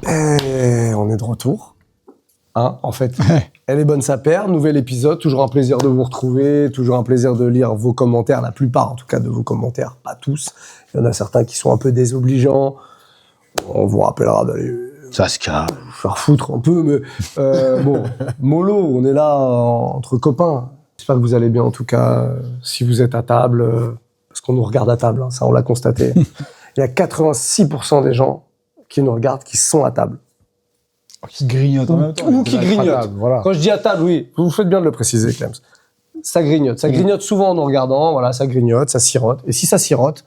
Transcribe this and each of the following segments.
Et on est de retour. Hein, en fait, elle est bonne sa paire. Nouvel épisode. Toujours un plaisir de vous retrouver. Toujours un plaisir de lire vos commentaires. La plupart, en tout cas, de vos commentaires. Pas tous. Il y en a certains qui sont un peu désobligeants. On vous rappellera d'aller ça se calme. faire foutre un peu. Mais bon, mollo, on est là entre copains. J'espère que vous allez bien, en tout cas. Si vous êtes à table, parce qu'on nous regarde à table, hein, ça on l'a constaté. Il y a 86% des gens qui nous regardent qui sont à table. Qui grignotent en même temps. Ou qui grignotent. Voilà. Quand je dis à table, oui, vous faites bien de le préciser, Clems. Ça grignote. Ça grignote souvent en nous regardant. Voilà, ça grignote, ça sirote. Et si ça sirote,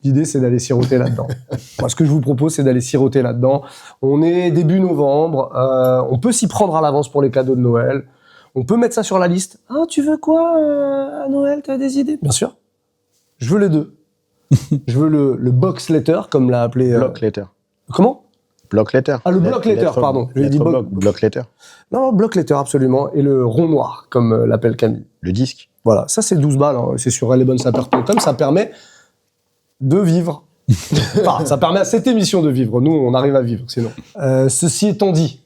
l'idée, c'est d'aller siroter là-dedans. Moi, ce que je vous propose, c'est d'aller siroter là-dedans. On est début novembre. On peut s'y prendre à l'avance pour les cadeaux de Noël. On peut mettre ça sur la liste. Ah, tu veux quoi à Noël? Tu as des idées? Bien sûr. Je veux les deux. Je veux le box letter, comme l'a appelé... Block letter. Comment? Block letter. Ah, le block letter, pardon. Je l'ai dit block letter. Non, block letter, absolument. Et le rond noir, comme l'appelle Camille. Le disque. Voilà, ça c'est 12 balles. Hein. C'est sur elebonsaper.com. Ça permet de vivre. Enfin, ça permet à cette émission de vivre. Nous, on arrive à vivre, sinon. Ceci étant dit,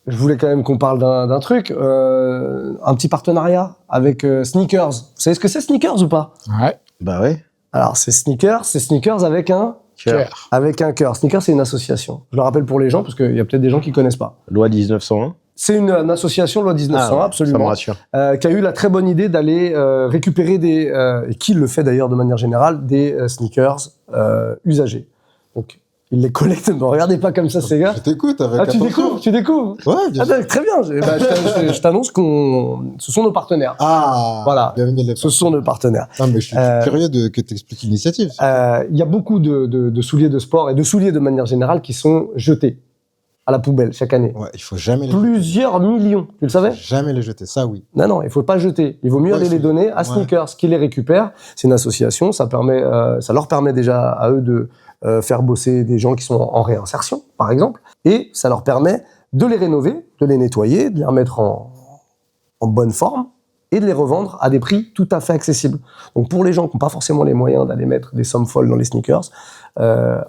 je voulais quand même qu'on parle d'un truc. Un petit partenariat avec Sneakers. Vous savez ce que c'est, Sneakers, ou pas? Ouais. Bah ouais. Alors, c'est Sneakers avec un... Cœur. Avec un cœur. Sneakers, c'est une association. Je le rappelle pour les gens, parce qu'il y a peut-être des gens qui connaissent pas. Loi 1901. C'est une association, loi 1901, ouais, absolument. Ça me rassure. Qui a eu la très bonne idée d'aller récupérer et qui le fait d'ailleurs de manière générale, des sneakers usagés. Donc, ils les collectent. Ne regardez pas comme ça, ces gars. Je t'écoute avec Ah, tu découvres. Ouais, bien sûr. Très bien. Je t'annonce ce sont nos partenaires. Ah, Voilà. bienvenue les Ce sont nos partenaires. Non, mais je suis curieux que tu expliques l'initiative. Il y a beaucoup de souliers de sport et de souliers de manière générale qui sont jetés à la poubelle chaque année. Ouais, il faut jamais les Plusieurs millions, tu le savais? Jamais les jeter, ça oui. Non, il faut pas jeter. Il vaut mieux aller les donner à Sneakers, qui les récupère. C'est une association, ça leur permet déjà à eux de faire bosser des gens qui sont en réinsertion, par exemple, et ça leur permet de les rénover, de les nettoyer, de les remettre en bonne forme, et de les revendre à des prix tout à fait accessibles. Donc pour les gens qui n'ont pas forcément les moyens d'aller mettre des sommes folles dans les sneakers,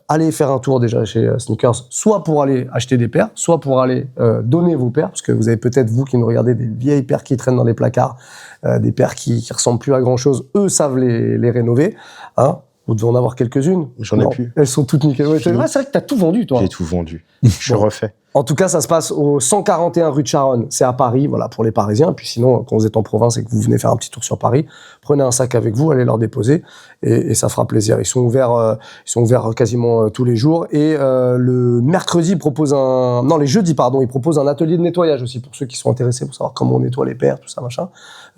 allez faire un tour déjà chez Sneakers, soit pour aller acheter des paires, soit pour aller donner vos paires, parce que vous avez peut-être, vous qui nous regardez, des vieilles paires qui traînent dans les placards, des paires qui ressemblent plus à grand-chose, eux savent les rénover. Hein, vous devez en avoir quelques-unes. J'en ai plus. Elles sont toutes nickel. Ouais, c'est vrai que t'as tout vendu, toi. J'ai tout vendu. Je refais. En tout cas, ça se passe au 141 rue de Charonne. C'est à Paris, voilà, pour les Parisiens. Et puis sinon, quand vous êtes en province et que vous venez faire un petit tour sur Paris, prenez un sac avec vous, allez leur déposer et ça fera plaisir. Ils sont ouverts quasiment tous les jours. Et le mercredi, les jeudis, ils proposent un atelier de nettoyage aussi pour ceux qui sont intéressés pour savoir comment on nettoie les paires, tout ça, machin.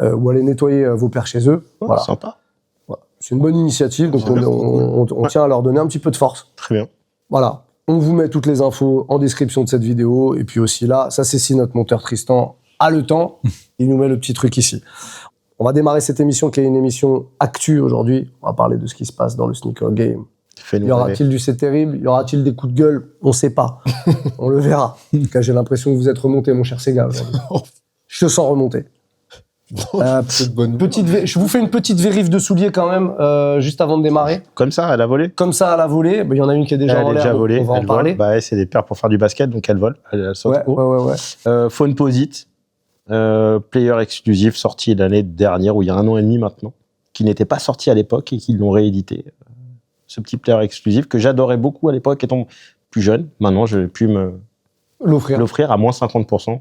Ou aller nettoyer vos paires chez eux. Oh, voilà. Sympa. Voilà. C'est une bonne initiative, donc on tient à leur donner un petit peu de force. Très bien. Voilà. On vous met toutes les infos en description de cette vidéo. Et puis aussi là, ça c'est si notre monteur Tristan a le temps, il nous met le petit truc ici. On va démarrer cette émission qui est une émission actu aujourd'hui. On va parler de ce qui se passe dans le sneaker game. Y aura-t-il du c'est terrible? Y aura-t-il des coups de gueule? On sait pas. On le verra. En tout cas, j'ai l'impression que vous êtes remonté, mon cher Sega, aujourd'hui. Je te sens remonté. Je vous fais une petite vérif de souliers quand même, juste avant de démarrer. Comme ça, à la volée? Comme ça, à la volée. Il y en a une qui est déjà en l'air, volée. on va en parler. Bah, c'est des paires pour faire du basket, donc elles volent. Elles sautent haut. Ouais. Phone Posit, player exclusif, sorti l'année dernière, ou il y a 1 an et demi maintenant, qui n'était pas sorti à l'époque et qui l'ont réédité. Ce petit player exclusif que j'adorais beaucoup à l'époque, étant plus jeune. Maintenant, je vais plus me l'offrir à moins 50%.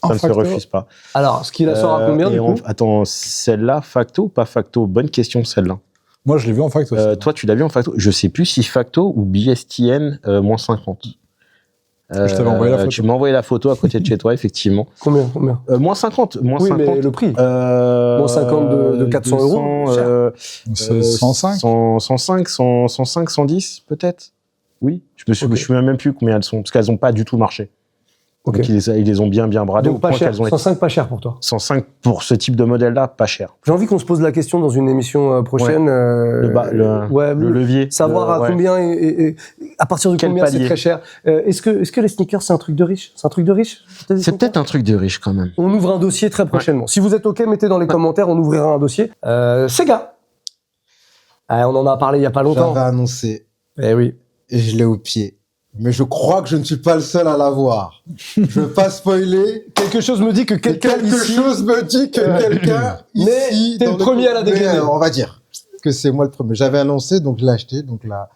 Ça ne se refuse pas. Alors, ce qu'il sort à combien, du coup? Attends, celle-là, facto ou pas facto? Bonne question, celle-là. Moi, je l'ai vu en facto. Toi, tu l'as vu en facto? Je sais plus si facto ou BSTN moins 50. Je t'avais envoyé la photo. Tu m'as envoyé la photo à côté de chez toi, effectivement. Combien moins 50. Oui, 50. Mais le prix. Moins 50 de 400 €. 105 105, 110, peut-être. Oui. Je me souviens même plus combien elles sont, parce qu'elles n'ont pas du tout marché. Okay. Donc ils les ont bien bradées. Donc pas cher. 105 pas cher pour toi. 105 pour ce type de modèle-là, pas cher. J'ai envie qu'on se pose la question dans une émission prochaine. Le levier. Savoir à combien et à partir de combien c'est très cher. Est-ce que les sneakers c'est un truc de riche? C'est un truc de riche? C'est peut-être un truc de riche quand même. On ouvre un dossier très prochainement. Ouais. Si vous êtes OK, mettez dans les commentaires, on ouvrira un dossier. Sega. On en a parlé il y a pas longtemps. J'avais annoncé. Eh oui. Et je l'ai au pied. mais je crois que je ne suis pas le seul à l'avoir. Je veux pas spoiler. Quelque chose me dit que quelqu'un Quelque ici... chose me dit que quelqu'un Mais ici... t'es dans le premier à la dégainer. Mais, on va dire que c'est moi le premier. J'avais annoncé, donc je l'ai acheté. Donc la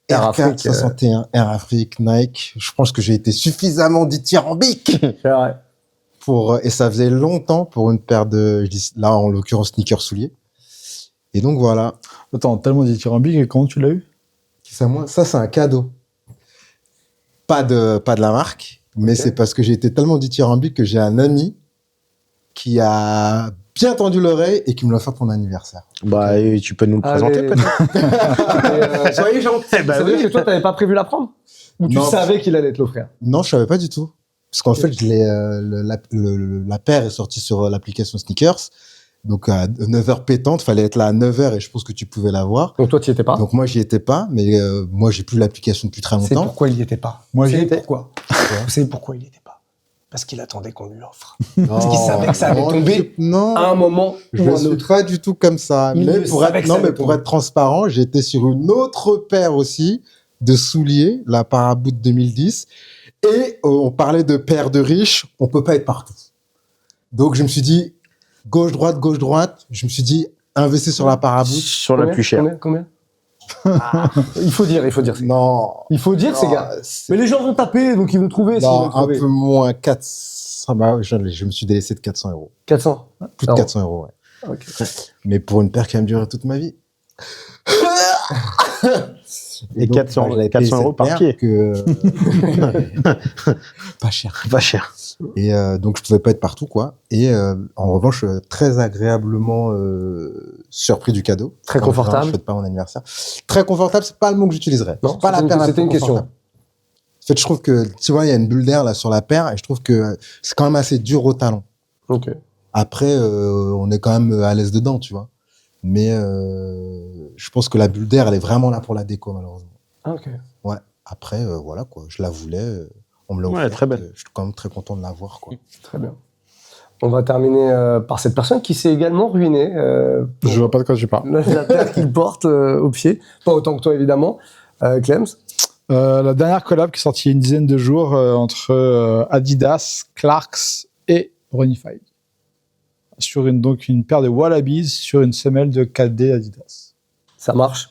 Air Air Afrique, 61 Air Afrique Nike. Je pense que j'ai été suffisamment dithyrambique C'est vrai. et ça faisait longtemps pour une paire de, je dis, là, en l'occurrence, sneakers souliers. Et donc voilà. Attends, tellement dithyrambique, et comment tu l'as eu? Ça, c'est un cadeau. Pas de la marque, mais c'est parce que j'ai été tellement dithyrambique que j'ai un ami qui a bien tendu l'oreille et qui me l'a fait pour mon anniversaire. Bah, et tu peux nous le présenter Allez. peut-être. Soyez gentil. Ça veut dire que toi, t'avais pas prévu la prendre? Ou tu Non. savais qu'il allait te l'offrir? Non, je savais pas du tout. Parce qu'en fait, la paire est sortie sur l'application Sneakers. Donc, à 9h pétante, fallait être là à 9h et je pense que tu pouvais l'avoir. Donc toi, tu y étais pas? Donc, moi, j'y étais pas, mais moi, j'ai plus l'application depuis très C'est longtemps. pourquoi il y était pas. Moi, Vous j'y savez étais. pourquoi? Vous savez pourquoi il y était pas? Parce qu'il attendait qu'on lui offre. Parce qu'il savait que ça allait tomber Non, à un moment je ou un suis autre. pas du tout comme ça. Il Mais le pour savait être, que ça non, mais allait pour tomber. être transparent, j'étais sur une autre paire aussi de souliers, la Paraboot 2010. Et on parlait de paires de riches, on peut pas être partout. Donc, je me suis dit, gauche, droite. Je me suis dit, investir sur la Paraboot. Sur la plus chère. Combien Ah, il faut dire. Non. Il faut dire, ces gars. Mais les gens vont taper, donc ils vont trouver. s'ils Non, veulent un trouver. peu moins 400. Je me suis délaissé de 400 €. 400. Plus de Non. 400 €, ouais. Ok. Mais pour une paire qui va me durer toute ma vie. Et donc, 400 j'avais payé 400 € cette par paire pied. Pas cher. Pas cher. Et donc, je pouvais pas être partout, quoi. Et en revanche, très agréablement surpris du cadeau. Très En confortable. général, je fête pas mon anniversaire. Très confortable, c'est pas le mot que j'utiliserais. Non, C'est pas la c'était paire une- la c'était plus une question. confortable. En fait, je trouve que, tu vois, il y a une bulle d'air là sur la paire et je trouve que c'est quand même assez dur au talon. Ok. Après, on est quand même à l'aise dedans, tu vois. Mais je pense que la bulle d'air, elle est vraiment là pour la déco, malheureusement. Ah, ok. Ouais. Après, voilà, quoi. Je la voulais. On me l'a Ouais, offert. très belle. Je suis quand même très content de l'avoir, quoi. Très bien. On va terminer par cette personne qui s'est également ruinée. Pour Je vois pas de quoi tu parles. la paire qu'il porte au pied. Pas autant que toi, évidemment. Clems. La dernière collab qui est sortie il y a une dizaine de jours entre Adidas, Clarks et Runify. Sur une paire de Wallabies sur une semelle de 4D Adidas. Ça marche.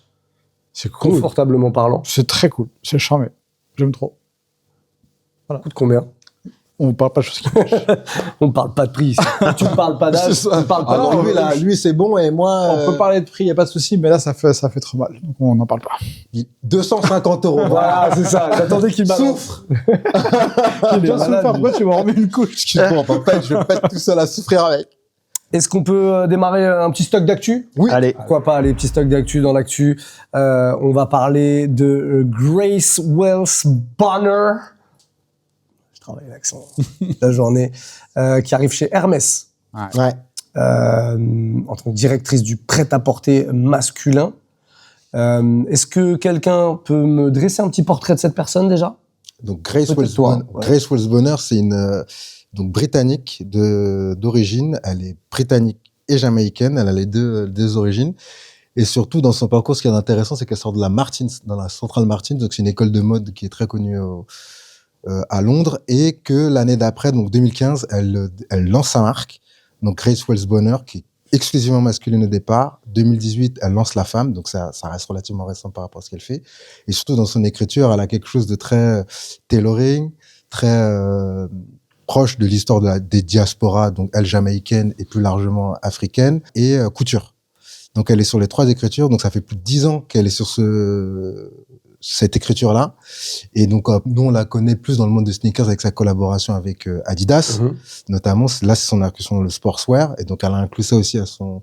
C'est cool. Confortablement parlant. C'est très cool. C'est charmé. J'aime trop. Coûte combien? On parle pas de choses qui On parle pas de prix ici. Tu ne parles pas d'âge. C'est ça. Tu parles pas Alors, de lui, c'est bon et moi, On peut parler de prix, y a pas de souci, mais là, ça fait trop mal. Donc, on n'en parle pas. 250 €. Voilà, c'est ça. J'attendais qu'il balance. Souffre. J'ai bien malade, souffert. lui. Pourquoi tu m'en remets une couche? Excuse-moi, je vais pas être tout seul à souffrir avec. Est-ce qu'on peut démarrer un petit stock d'actu? Oui. Allez. Pourquoi pas, les petits stocks d'actu dans l'actu. On va parler de Grace Wells Bonner. Je travaille l'accent la journée. Qui arrive chez Hermès. Ouais. En tant que directrice du prêt-à-porter masculin. Est-ce que quelqu'un peut me dresser un petit portrait de cette personne déjà? Donc, Grace Peut-être Wells toi, Bonner, ouais. Grace Wells Bonner, c'est une, donc, britannique d'origine. Elle est britannique et jamaïcaine. Elle a les deux origines. Et surtout, dans son parcours, ce qui est intéressant, c'est qu'elle sort de la Martins, dans la Central Martins. Donc, c'est une école de mode qui est très connue à Londres. Et que l'année d'après, donc 2015, elle lance sa marque. Donc, Grace Wells Bonner, qui est exclusivement masculine au départ. 2018, elle lance la femme. Donc, ça reste relativement récent par rapport à ce qu'elle fait. Et surtout, dans son écriture, elle a quelque chose de très tailoring, très proche de l'histoire des diasporas, donc elle jamaïcaine et plus largement africaine, et couture. Donc, elle est sur les 3 écritures. Donc, ça fait plus de 10 ans qu'elle est sur cette écriture-là. Et donc, nous, on la connaît plus dans le monde des sneakers avec sa collaboration avec Adidas, notamment. Là, c'est son inclusion le sportswear. Et donc, elle a inclus ça aussi à son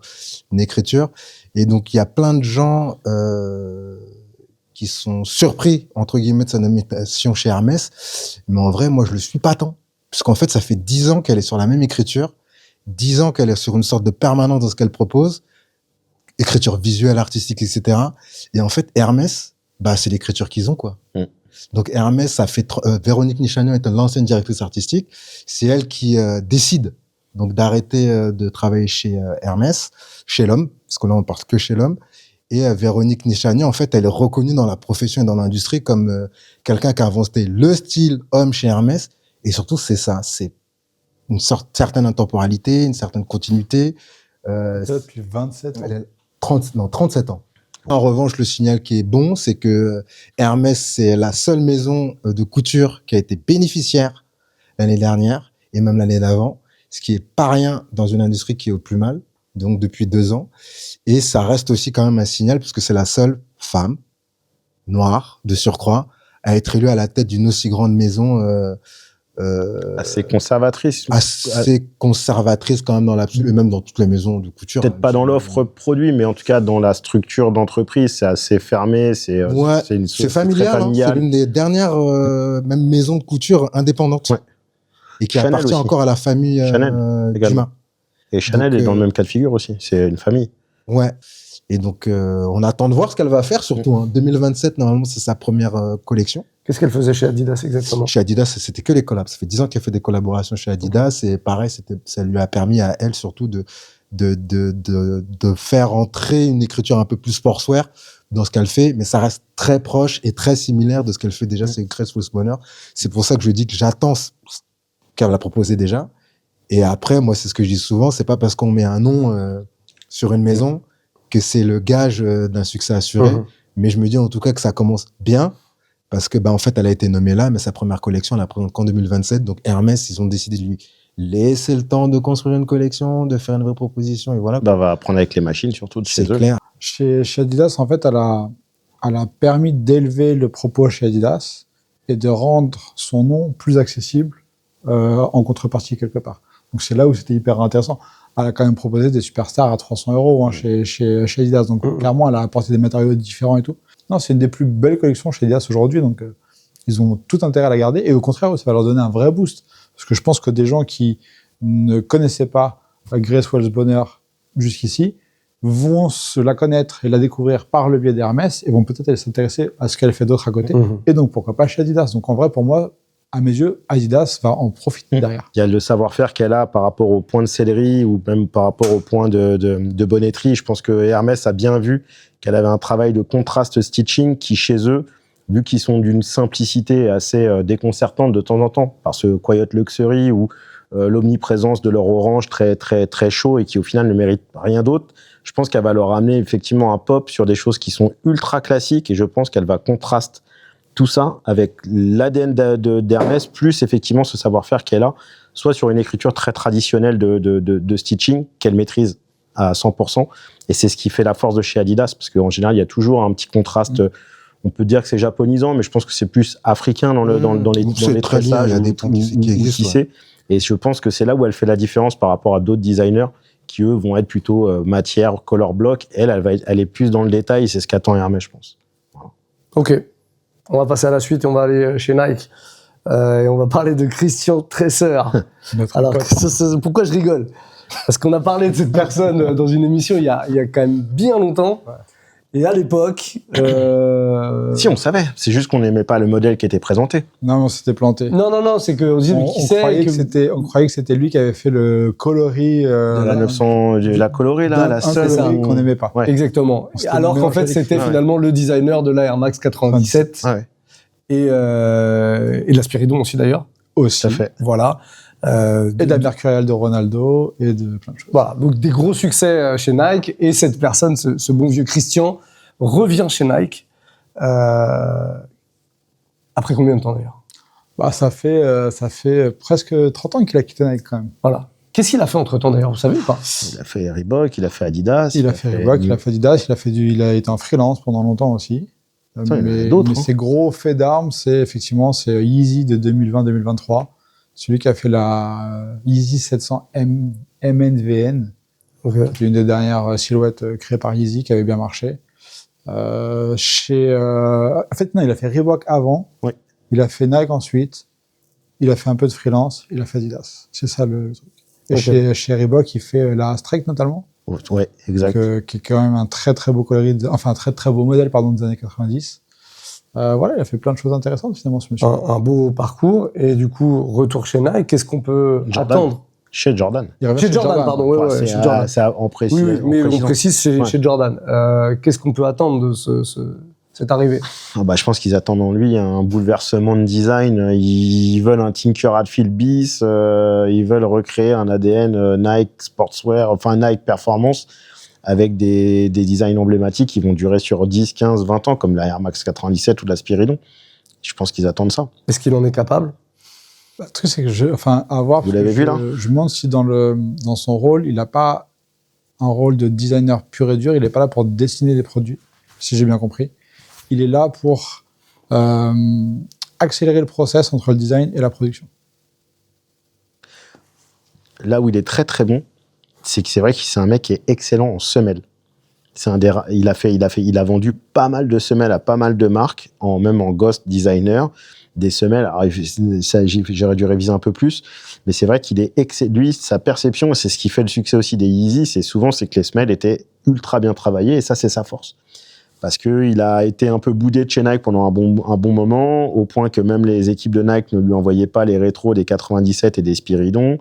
écriture. Et donc, il y a plein de gens qui sont surpris, entre guillemets, de sa nomination chez Hermès. Mais en vrai, moi, je le suis pas tant. Parce qu'en fait, ça fait 10 ans qu'elle est sur la même écriture. 10 ans qu'elle est sur une sorte de permanence dans ce qu'elle propose. Écriture visuelle, artistique, etc. Et en fait, Hermès, bah, c'est l'écriture qu'ils ont, quoi. Donc, Hermès, ça fait, Véronique Nichanian est l'ancienne directrice artistique. C'est elle qui décide, donc, d'arrêter de travailler chez Hermès, chez l'homme, parce que là, on parle que chez l'homme. Et Véronique Nichani, en fait, elle est reconnue dans la profession et dans l'industrie comme quelqu'un qui a inventé le style homme chez Hermès. Et surtout, c'est ça, c'est une certaine intemporalité, une certaine continuité. Depuis 27 ans. 37 ans. En revanche, le signal qui est bon, c'est que Hermès, c'est la seule maison de couture qui a été bénéficiaire l'année dernière et même l'année d'avant, ce qui est pas rien dans une industrie qui est au plus mal, donc depuis 2 ans. Et ça reste aussi quand même un signal parce que c'est la seule femme noire de surcroît à être élue à la tête d'une aussi grande maison assez conservatrice. Assez conservatrice quand même dans l'absolu, et même dans toutes les maisons de couture. Peut-être pas dans l'offre produit, mais en tout cas dans la structure d'entreprise, c'est assez fermé, c'est familial, hein, c'est l'une des dernières même maisons de couture indépendantes. Ouais. Et qui Chanel appartient aussi. Encore à la famille Dumas. Et Chanel est dans le même cas de figure aussi, c'est une famille. Ouais. Et donc on attend de voir ce qu'elle va faire, surtout. Hein. 2027, normalement, c'est sa première collection. Qu'est-ce qu'elle faisait chez Adidas exactement? Chez Adidas, c'était que les collabs. Ça fait 10 ans qu'elle fait des collaborations chez Adidas et pareil, ça lui a permis à elle surtout de faire entrer une écriture un peu plus sportswear dans ce qu'elle fait, mais ça reste très proche et très similaire de ce qu'elle fait déjà chez Graceful Bonheur. C'est pour ça que je dis que j'attends ce qu'elle a proposé déjà. Et après, moi, c'est ce que je dis souvent, c'est pas parce qu'on met un nom sur une maison que c'est le gage d'un succès assuré. Mais je me dis en tout cas que ça commence bien. Parce que, en fait, elle a été nommée là, mais sa première collection, elle la présente qu'en 2027. Donc, Hermès, ils ont décidé de lui laisser le temps de construire une collection, de faire une vraie proposition, et voilà. On va apprendre avec les machines, surtout de chez eux. C'est clair. Chez Adidas, en fait, elle a permis d'élever le propos chez Adidas et de rendre son nom plus accessible en contrepartie quelque part. Donc, c'est là où c'était hyper intéressant. Elle a quand même proposé des superstars à 300 € chez Adidas. Donc, clairement, elle a apporté des matériaux différents et tout. Non, c'est une des plus belles collections chez Adidas aujourd'hui, donc ils ont tout intérêt à la garder. Et au contraire, ça va leur donner un vrai boost. Parce que je pense que des gens qui ne connaissaient pas Grace Wales Bonheur jusqu'ici vont se la connaître et la découvrir par le biais d'Hermès et vont peut-être s'intéresser à ce qu'elle fait d'autre à côté. Et donc, pourquoi pas chez Adidas. Donc, en vrai, pour moi, à mes yeux, Adidas va en profiter derrière. Il y a le savoir-faire qu'elle a par rapport au point de sellerie ou même par rapport au point de bonnetterie. Je pense que Hermès a bien vu qu'elle avait un travail de contraste stitching qui, chez eux, vu qu'ils sont d'une simplicité assez déconcertante de temps en temps, par ce Quiet Luxury ou l'omniprésence de leur orange très, très, très chaud et qui, au final, ne mérite rien d'autre, je pense qu'elle va leur amener effectivement un pop sur des choses qui sont ultra classiques et je pense qu'elle va contraster tout ça avec l'ADN d'Hermès, plus effectivement ce savoir-faire qu'elle a, soit sur une écriture très traditionnelle de stitching, qu'elle maîtrise à 100%, et c'est ce qui fait la force de chez Adidas, parce qu'en général, il y a toujours un petit contraste, on peut dire que c'est japonisant, mais je pense que c'est plus africain dans les traçages, il y a des points qui existent. Et je pense que c'est là où elle fait la différence par rapport à d'autres designers, qui eux vont être plutôt matière, color block, elle est plus dans le détail, c'est ce qu'attend Hermès, je pense. Voilà. Ok. On va passer à la suite et on va aller chez Nike. Et on va parler de Christian Tresser. Alors, pourquoi je rigole? Parce qu'on a parlé de cette personne dans une émission il y a quand même bien longtemps. Ouais. Et à l'époque... Si, on savait. C'est juste qu'on n'aimait pas le modèle qui était présenté. Non, on s'était planté. Non, c'est qu'on disait, mais qui c'est? On croyait que c'était lui qui avait fait le coloris... la 900... La coloris, là, la seule qu'on n'aimait pas. Ouais. Exactement. Alors qu'en fait, c'était finalement le designer de la Air Max 97. Ouais. Et de la Spiridon aussi, d'ailleurs. Aussi. Tout à fait. Voilà. Et de la Mercurial de Ronaldo et de plein de choses. Voilà, donc des gros succès chez Nike et cette personne, ce bon vieux Christian, revient chez Nike. Après combien de temps d'ailleurs? Ça fait presque 30 ans qu'il a quitté Nike quand même. Voilà. Qu'est-ce qu'il a fait entre temps d'ailleurs, vous savez ou pas? Il a fait Reebok, il a fait Adidas. Il a fait Reebok, il a fait Adidas, il a été en freelance pendant longtemps aussi. Mais ses gros faits d'armes, c'est Yeezy de 2020-2023. Celui qui a fait la Yeezy 700 MNVN, qui est une des dernières silhouettes créées par Yeezy, qui avait bien marché. En fait, non, il a fait Reebok avant, il a fait Nike ensuite, il a fait un peu de freelance, il a fait Adidas. C'est ça le truc. Et chez Reebok, il fait la Strike notamment. Ouais, exact. Qui est quand même un très très beau coloris, un très très beau modèle des années 90. Voilà, il a fait plein de choses intéressantes finalement ce monsieur. Un beau parcours et du coup retour chez Nike. Qu'est-ce qu'on peut attendre Chez Jordan. Il revient Chez Jordan, pardon. Ouais, Enfin, ouais, chez Jordan. C'est en précis. Oui, mais on précise chez, Ouais. chez Jordan. Qu'est-ce qu'on peut attendre de cette arrivée? Ah bah, je pense qu'ils attendent en lui un bouleversement de design. Ils veulent un Tinker Hatfield bis. Ils veulent recréer un ADN Nike Sportswear, enfin Nike Performance, avec des designs emblématiques qui vont durer sur 10, 15, 20 ans, comme la Air Max 97 ou la Spiridon. Je pense qu'ils attendent ça. Est-ce qu'il en est capable? Le truc, c'est que à voir. Vous l'avez vu, là? Je me demande si dans son rôle, il n'a pas un rôle de designer pur et dur. Il n'est pas là pour dessiner des produits, si j'ai bien compris. Il est là pour accélérer le process entre le design et la production. Là où il est très très bon, c'est que c'est vrai que c'est un mec qui est excellent en semelles. Il a vendu pas mal de semelles à pas mal de marques, même en ghost designer, des semelles. Alors, j'aurais dû réviser un peu plus, mais c'est vrai qu'il est lui, sa perception, et c'est ce qui fait le succès aussi des Yeezy, c'est que les semelles étaient ultra bien travaillées, et ça, c'est sa force. Parce qu'il a été un peu boudé de chez Nike pendant un bon moment, au point que même les équipes de Nike ne lui envoyaient pas les rétros des 97 et des Spiridon.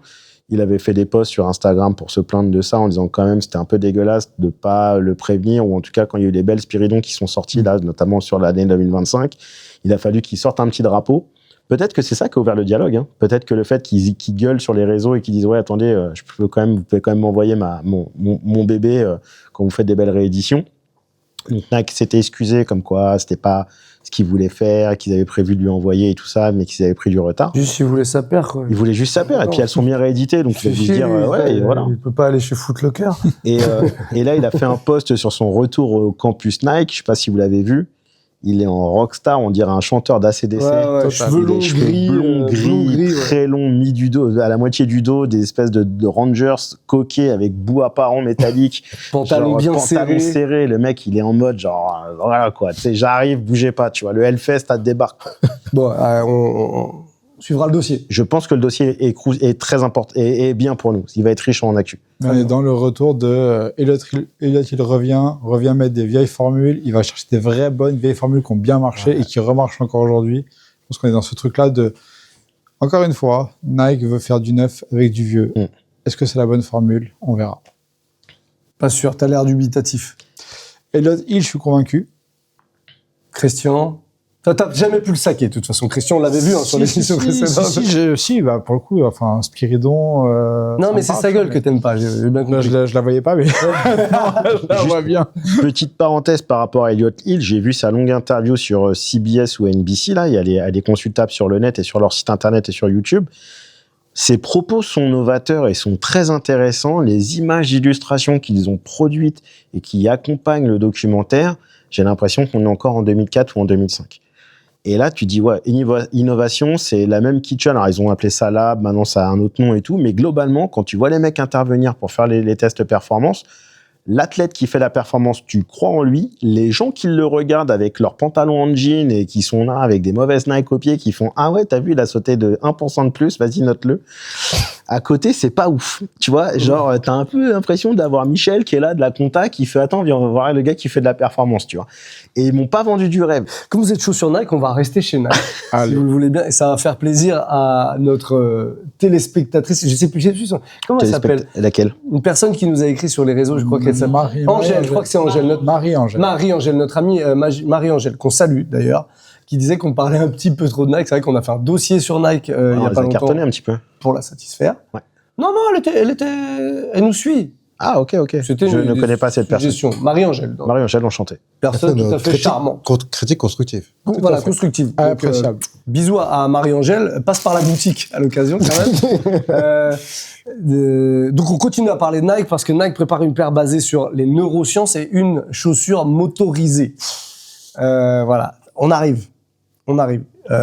Il avait fait des posts sur Instagram pour se plaindre de ça, en disant quand même c'était un peu dégueulasse de pas le prévenir, ou en tout cas quand il y a eu des belles Spiridon qui sont sorties, là, notamment sur l'année 2025, il a fallu qu'il sorte un petit drapeau. Peut-être que c'est ça qui a ouvert le dialogue. Hein. Peut-être que le fait qu'ils gueulent sur les réseaux et qu'ils disent ouais attendez, vous pouvez quand même m'envoyer mon bébé quand vous faites des belles rééditions. Donc Nike s'était excusé comme quoi c'était pas ce qu'ils voulaient faire, qu'ils avaient prévu de lui envoyer et tout ça, mais qu'ils avaient pris du retard. Juste, il voulait sa paire, quoi. Ils voulaient juste sa paire, et puis elles sont bien rééditées, donc il a dû se dire ouais, et voilà. Il peut pas aller chez Foot Locker. Et là, il a fait un post sur son retour au campus Nike. Je sais pas si vous l'avez vu. Il est en rockstar, on dirait un chanteur d'ACDC. Ouais, cheveux longs, gris, blonds, gris, très longs, mis du dos, à la moitié du dos, des espèces de Rangers coqués avec bout apparent métallique. Pantalon bien serré. Le mec, il est en mode genre, voilà quoi, tu sais, j'arrive, bougez pas, tu vois. Le Hellfest, ça débarque. Bon, on suivra le dossier. Je pense que le dossier est très important et bien pour nous. Il va être riche en actu. On est dans le retour de Elliott, il revient mettre des vieilles formules, il va chercher des vraies bonnes vieilles formules qui ont bien marché et qui remarchent encore aujourd'hui. Je pense qu'on est dans ce truc-là de, encore une fois, Nike veut faire du neuf avec du vieux. Est-ce que c'est la bonne formule? On verra. Pas sûr, t'as l'air dubitatif. Elliott Hill, je suis convaincu. Christian, t'as jamais pu le saquer, de toute façon. Christian, on l'avait vu sur les émissions précédentes. Si, bah, pour le coup, enfin, Spiridon... non, mais c'est sa gueule que t'aimes pas. J'ai bien compris. Je la voyais pas, mais je la vois bien. Petite parenthèse par rapport à Elliott Hill, j'ai vu sa longue interview sur CBS ou NBC, là, elle est consultable sur le net et sur leur site internet et sur YouTube. Ses propos sont novateurs et sont très intéressants. Les images d'illustration qu'ils ont produites et qui accompagnent le documentaire, j'ai l'impression qu'on est encore en 2004 ou en 2005. Et là, tu dis, ouais, innovation, c'est la même kitchen. Alors, ils ont appelé ça Lab, maintenant ça a un autre nom et tout. Mais globalement, quand tu vois les mecs intervenir pour faire les tests performance, l'athlète qui fait la performance, tu crois en lui. Les gens qui le regardent avec leurs pantalons en jean et qui sont là avec des mauvaises Nike aux pieds, qui font « Ah ouais, t'as vu, il a sauté de 1% de plus, vas-y, note-le ». À côté, c'est pas ouf. Tu vois, genre, t'as un peu l'impression d'avoir Michel qui est là, de la compta, qui fait « Attends, viens, on va voir le gars qui fait de la performance », tu vois. Et ils m'ont pas vendu du rêve. Comme vous êtes chaud sur Nike, on va rester chez Nike. Si vous le voulez bien. Et ça va faire plaisir à notre téléspectatrice. Je sais plus comment elle s'appelle. Laquelle? Une personne qui nous a écrit sur les réseaux, je crois qu'elle s'appelle Angèle. Je crois que c'est Angèle. Marie-Angèle, notre amie Marie-Angèle, qu'on salue d'ailleurs, qui disait qu'on parlait un petit peu trop de Nike. C'est vrai qu'on a fait un dossier sur Nike il y a pas longtemps. Cartonné un petit peu. Pour la satisfaire. Ouais. Non, elle nous suit. Ah, ok. Je ne connais pas cette personne. Marie-Angèle. Marie-Angèle, enchantée. Personne tout à fait charmant. Critique constructive. Voilà, constructive. Appréciable. Bisous à Marie-Angèle. Passe par la boutique à l'occasion, quand même. Donc, on continue à parler de Nike parce que Nike prépare une paire basée sur les neurosciences et une chaussure motorisée. Voilà, on arrive.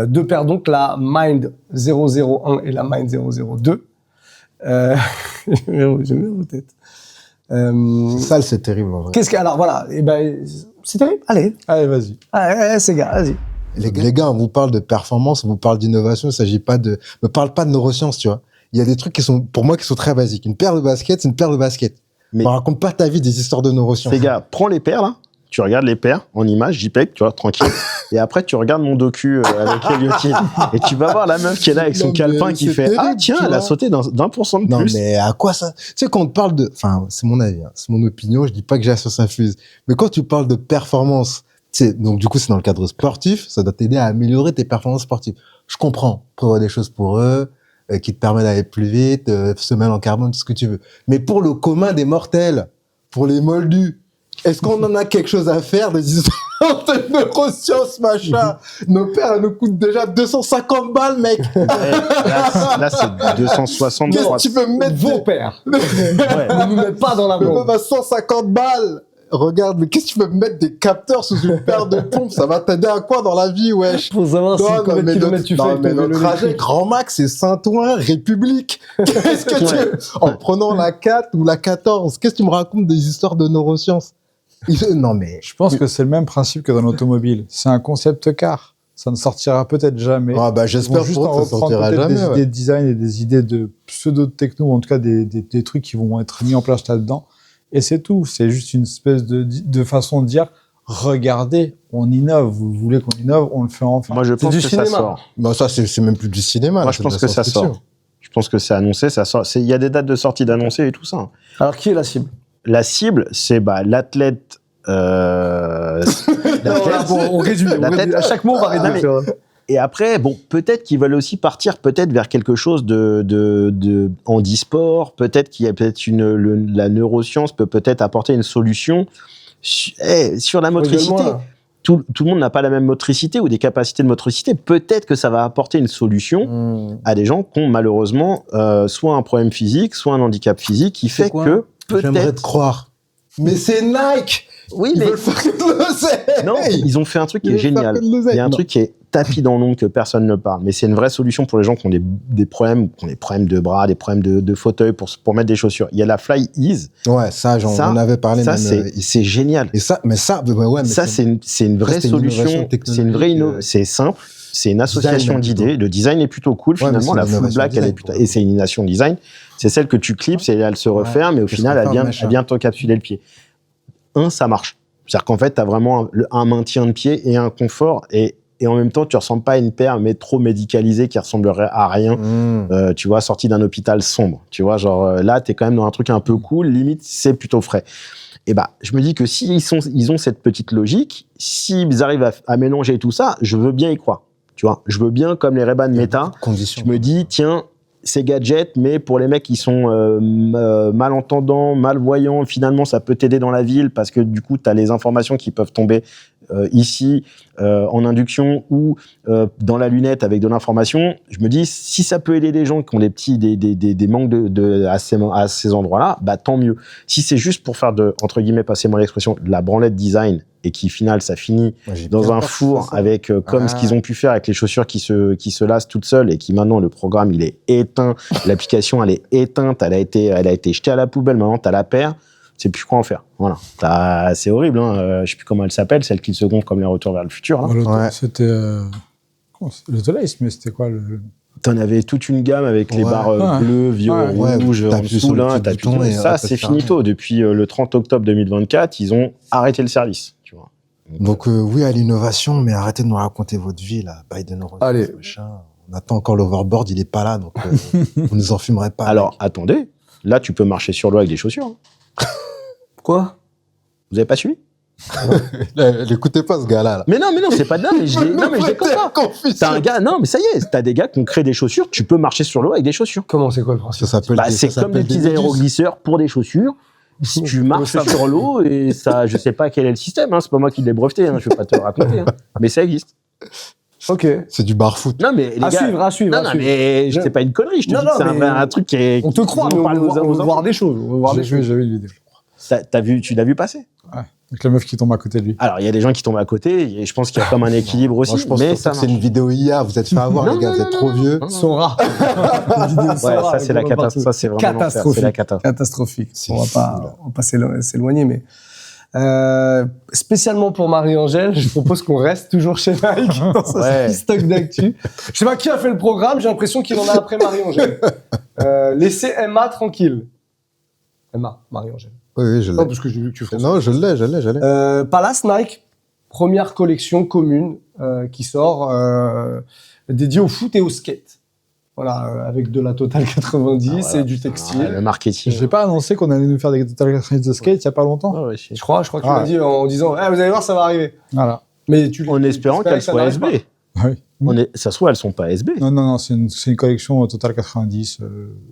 Deux paires, donc, la Mind 001 et la Mind 002. J'aime bien vos têtes. Ça, c'est terrible, en vrai. Alors, voilà, c'est terrible. Allez, vas-y. Allez, ces gars, vas-y. Les gars, on vous parle de performance, on vous parle d'innovation, il s'agit pas me parle pas de neurosciences, tu vois. Il y a des trucs pour moi, qui sont très basiques. Une paire de baskets, c'est une paire de baskets. Mais on raconte pas ta vie des histoires de neurosciences. Les gars, prends les paires, là. tu regardes les paires en images, JPEG, tu vois, tranquille. Et après, tu regardes mon docu avec Elliotine. Et tu vas voir la meuf qui est là avec son calepin qui fait terrible, tiens, tu elle a vois. sauté d'1% de Non, plus. mais à quoi ça? Tu sais, quand on te parle de, enfin, c'est mon avis, hein, c'est mon opinion, je dis pas que j'ai la science infuse. Mais quand tu parles de performance, tu sais, donc du coup, c'est dans le cadre sportif, ça doit t'aider à améliorer tes performances sportives. Je comprends. Prévoir des choses pour eux, qui te permettent d'aller plus vite, semelle en carbone, tout ce que tu veux. Mais pour le commun des mortels, pour les moldus, est-ce qu'on en a quelque chose à faire des histoires de neurosciences, machin? Nos pères, elles nous coûtent déjà 250 balles, mec. Là, c'est 260 Qu'est-ce balles. que tu peux me mettre Vos pères. Ouais. Ne nous mettez pas dans la Le bombe. meuf à 150 balles. Regarde, mais qu'est-ce que tu peux me mettre des capteurs sous une paire de pompes? Ça va t'aider à quoi dans la vie, wesh? Pour savoir si combien de kilomètres tu fais avec ton notre vélo trajet électrique. Grand Max, c'est Saint-Ouen, République. Qu'est-ce que tu veux? En prenant la 4 ou la 14, qu'est-ce que tu me racontes des histoires de neurosciences? Non, mais. Je pense que c'est le même principe que dans l'automobile. C'est un concept car. Ça ne sortira peut-être jamais. Ah, bah, Ils vont j'espère juste pour en eux que ça reprendre sortira peut-être jamais, des ouais. idées de design et des idées de pseudo-techno, ou en tout cas des trucs qui vont être mis en place là-dedans. Et c'est tout. C'est juste une espèce de façon de dire, regardez, on innove. Vous voulez qu'on innove, on le fait enfin. Moi, je pense du que ça cinéma. sort. Bah, ça, c'est même plus du cinéma. Moi, là, je c'est pense de la que ça science-fiction. sort. Je pense que c'est annoncé, ça sort. Il y a des dates de sortie d'annoncé et tout ça. Alors, qui est la cible? La cible, c'est l'athlète. Non, là, bon, on réduit. La tête- À chaque mot, on va réduire. Et après, bon, peut-être qu'ils veulent aussi partir peut-être vers quelque chose de handisport. Peut-être qu'il y a peut-être la neuroscience peut peut-être apporter une solution sur la motricité. Regarde-moi. Tout le monde n'a pas la même motricité ou des capacités de motricité. Peut-être que ça va apporter une solution à des gens qui ont malheureusement soit un problème physique, soit un handicap physique qui fait quoi que J'aimerais te peut-être. croire. Mais c'est Nike! Oui, Ils mais veulent faire que de l'oseille! non, ils ont fait un truc qui Ils est veulent faire génial. que de l'oseille. Il y a un Non. truc qui est tapis dans l'ombre que personne ne parle, mais c'est une vraie solution pour les gens qui ont des problèmes, qui ont des problèmes de bras, des problèmes de fauteuil pour mettre des chaussures. Il y a la Fly Ease. Ouais, ça, on avait parlé Ça, même. c'est génial. Et ça, mais Ça, c'est une vraie c'était une solution. innovation C'est une vraie technologique, c'est simple. C'est une association Design, d'idées. plutôt. Le design est plutôt cool. Ouais, mais Finalement, c'est la une full innovation black, elle est design, plutôt, pour et c'est une innovation design. C'est celle que tu clips et elle se referme, et au Que final, se elle referme, vient machin. t'encapsuler le pied. Ça marche. C'est-à-dire qu'en fait, tu as vraiment un maintien de pied et un confort, et en même temps, tu ressembles pas à une paire, mais trop médicalisée qui ressemblerait à rien. Tu vois, sorti d'un hôpital sombre. Tu vois, genre là, tu es quand même dans un truc un peu cool, limite, c'est plutôt frais. Et bah, je me dis que ils ont cette petite logique, s'ils arrivent à mélanger tout ça, je veux bien y croire. Tu vois, je veux bien, comme les Ray-Ban Meta, Conditions. je me dis, tiens, c'est gadget, mais pour les mecs qui sont malentendants, malvoyants, finalement, ça peut t'aider dans la ville parce que du coup, tu as les informations qui peuvent tomber ici, en induction ou dans la lunette avec de l'information. Je me dis, si ça peut aider des gens qui ont des manques à ces endroits-là, bah tant mieux. Si c'est juste pour faire entre guillemets, passez-moi l'expression, de la branlette design et qui, final, ça finit Moi, j'ai dans bien un peur que four ça. avec comme ce qu'ils ont pu faire avec les chaussures qui se lassent toutes seules et qui maintenant le programme il est éteint, l'application elle est éteinte, elle a été jetée à la poubelle, maintenant t'as la paire, tu sais plus quoi en faire. Voilà, c'est horrible, hein. Je sais plus comment elle s'appelle, celle qui se gonfle comme les Retours vers le futur. Là. Voilà, Ouais. c'était le Lace, mais c'était quoi le... T'en avais toute une gamme avec les Ouais. barres Ouais. bleues, violet, Ouais, rouge, en t'appuies dessous, sur le là, petit t'appuies bouton dessus. et Ça hop, c'est ça se termine. finito. Depuis le 30 octobre 2024, ils ont arrêté le service. Tu vois. Donc, oui, à l'innovation, mais arrêtez de nous raconter votre vie, là. Biden, Allez. machin. On attend encore l'overboard, il est pas là, donc vous nous en fumerez pas. Alors attendez, là tu peux marcher sur l'eau avec des chaussures. Hein. Quoi? Vous avez pas suivi? L'écoutez pas, ce gars-là. Là. Mais non, c'est pas dingue. Mais je déconne pas. T'as un gars, non, mais ça y est, t'as des gars qui ont créé des chaussures, tu peux marcher sur l'eau avec des chaussures. Comment c'est quoi le principe? Ça s'appelle Bah, c'est ça comme des s'appelle petits méduses. aéroglisseurs pour des chaussures. Si tu marches sur l'eau, et ça, je sais pas quel est le système, hein, c'est pas moi qui l'ai breveté, hein, je vais pas te le raconter, hein, mais ça existe. Ok. C'est du bar-foot. Non, mais les À gars. suivre, à suivre. Non, à non, suivre. mais c'est pas une connerie, je te Non, dis que non, c'est mais un truc qui est. On te croit, mais on parle va voir des choses. On va voir des choses. J'ai vu une vidéo. Tu l'as vu passer? Avec la meuf qui tombe à côté de lui. Alors, il y a des gens qui tombent à côté, et je pense qu'il y a comme un équilibre aussi, Moi, je pense mais surtout ça que c'est une vidéo IA. Vous êtes fait avoir, Non, les gars. non, Vous êtes trop vieux. Sora. Ouais, ça, c'est la catastrophe. Ça, c'est vraiment l'enfer, Catastrophique. c'est la catastrophe. Catastrophique. C'est On va fou, pas s'éloigner, mais spécialement pour Marie-Angèle, je propose qu'on reste toujours chez Nike dans ce Ouais. stock d'actu. Je sais pas qui a fait le programme, j'ai l'impression qu'il en a après Marie-Angèle. Laissez Emma tranquille. Emma, Marie-Angèle. Oui, je l'ai. Non, parce que j'ai vu que tu fais ça. Non, je l'ai. Palace Nike, première collection commune qui sort dédiée au foot et au skate. Voilà, avec de la Total 90 voilà. et du textile. Le marketing. J'ai pas annoncé qu'on allait nous faire des Total 90 de skate il y a pas longtemps. Ah ouais, si. Je crois que tu l'as dit en disant vous allez voir, ça va arriver. Voilà. Mais En espérant qu'elles soient SB. Oui. Ça se trouve, elles sont pas SB. Non, c'est une collection Total 90.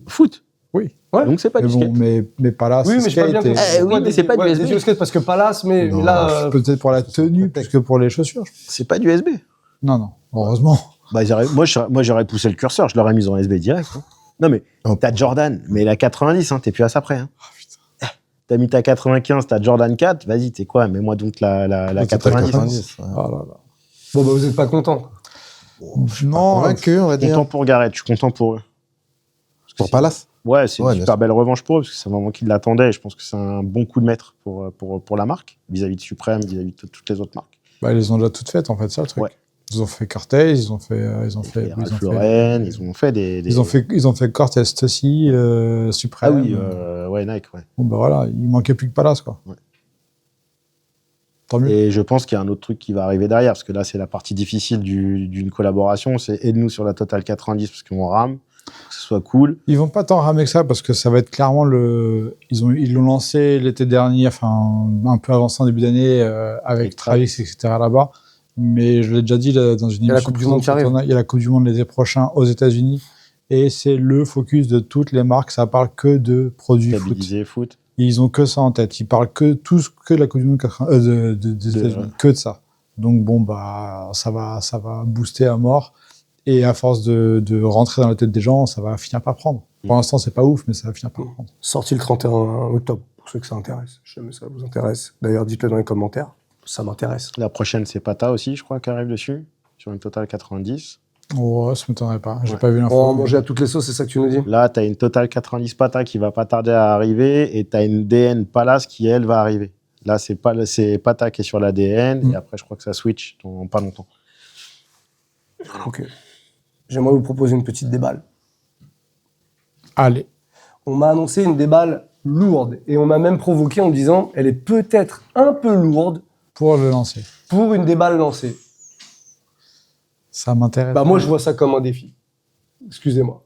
Foot. Oui. Ouais. Donc c'est pas Mais du bon, skate. mais Palace, Oui, mais j'ai pas bien skate. compris. oui, mais c'est pas du SB. dédié au skate parce que Palace, mais Non, là. Peut-être pour la tenue plus que pour les chaussures. C'est pas du SB. Non, heureusement. Bah, moi, j'aurais poussé le curseur, je l'aurais mis en SB direct. Hein. Non, mais t'as Jordan, mais la 90, hein, t'es plus à ça près. Hein. T'as mis ta 95, t'as Jordan 4, vas-y, t'es quoi? Mets-moi donc la 90. Ouais. Oh là là. Bon, bah, vous êtes pas content. Non, Convaincu, on va dire. Content pour Gareth, je suis content pour eux. Pour Palace. Ouais, c'est Ouais, une bien super sûr. belle revanche pour eux, parce que c'est un moment qu'ils l'attendaient, et je pense que c'est un bon coup de maître pour la marque, vis-à-vis de Supreme, vis-à-vis de toutes les autres marques. bah, ils les ont déjà toutes faites, en fait, ça, le truc. Ouais. ils ont fait Cortez, ils ont fait Ralph Lauren, ils ont fait des... Ils ont fait Cortez aussi, Supreme. Ah oui, ouais, Nike, ouais. Bon, bah voilà, il manquait plus que Palace, quoi. Ouais. Tant mieux. Et je pense qu'il y a un autre truc qui va arriver derrière, parce que là, c'est la partie difficile d'une collaboration, c'est aide-nous sur la Total 90, parce qu'on rame, que ce soit cool. Ils vont pas tant ramer que ça, parce que ça va être clairement le... Ils l'ont lancé l'été dernier, enfin, un peu avancé en début d'année, avec Travis, etc. là-bas. Mais je l'ai déjà dit là, dans une émission. Il y a la Coupe du Monde qui arrive. Il y a la Coupe du Monde l'été prochain aux États-Unis. Et c'est le focus de toutes les marques. Ça parle que de produits foot. Stabiliser foot. Ils ont que ça en tête. Ils parlent que de la Coupe du Monde des États-Unis. Que de ça. Donc bon, bah, ça va booster à mort. Et à force de rentrer dans la tête des gens, ça va finir par prendre. Pour l'instant, c'est pas ouf, mais ça va finir par prendre. Sorti le 31 octobre, pour ceux que ça intéresse. Je sais jamais ça vous intéresse. D'ailleurs, dites-le dans les commentaires. Ça m'intéresse. La prochaine, c'est Pata aussi, je crois, qui arrive dessus, sur une Total 90. Oh, ça m'étonnerait pas. J'ai Ouais. pas vu l'info. On va manger à toutes les sauces, c'est ça que tu nous dis? Là, tu as une Total 90 Pata qui va pas tarder à arriver, et tu as une DN Palace qui, elle, va arriver. Là, c'est Pata qui est sur la DN, et après, je crois que ça switch dans pas longtemps. Ok. J'aimerais vous proposer une petite déballe. Allez. On m'a annoncé une déballe lourde, et on m'a même provoqué en me disant, elle est peut-être un peu lourde Pour le lancer. pour une déballe lancée. Ça m'intéresse. Bah moi, je vois ça comme un défi. Excusez-moi.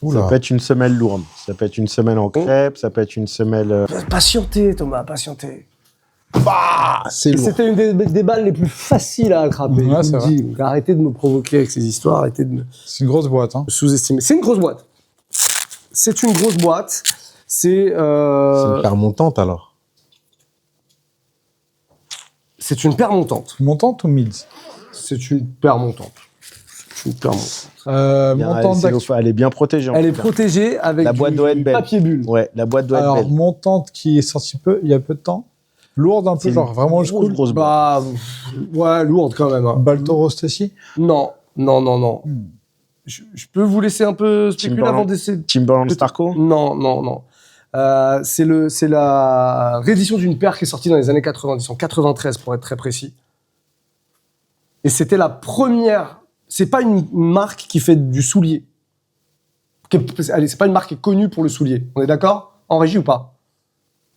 Oula. Ça peut être une semelle lourde, ça peut être une semelle en crêpe, ça peut être une semelle... Patientez, Thomas, patientez. C'est Et lourd. c'était une des balles les plus faciles à attraper. Ouais, je vous c'est le dis. Donc, arrêtez de me provoquer avec ces histoires, arrêtez de me C'est une grosse boîte. Hein. sous-estimer. C'est une grosse boîte. C'est une grosse boîte. C'est une paire montante alors. C'est une paire montante. Montante ou mid C'est une paire montante. C'est une paire montante. Montante d'actu. Elle est bien protégée. en Elle est tout cas. protégée avec La boîte du doit être belle. papier bulle. Ouais, la boîte doit être Alors, belle. montante qui est sortie il y a peu de temps. Lourde un peu, C'est genre vraiment une grosse, grosse boîte. Bah, ouais, lourde quand même. Hein. Baltoro Stacy. Non. Je peux vous laisser un peu spéculer Timberland. avant d'essayer. Timberland Starco. Non. C'est la réédition d'une paire qui est sortie dans les années 90, en 93 pour être très précis. Et c'était la première. C'est pas une marque qui fait du soulier. C'est pas une marque qui est connue pour le soulier. On est d'accord? En régie ou pas?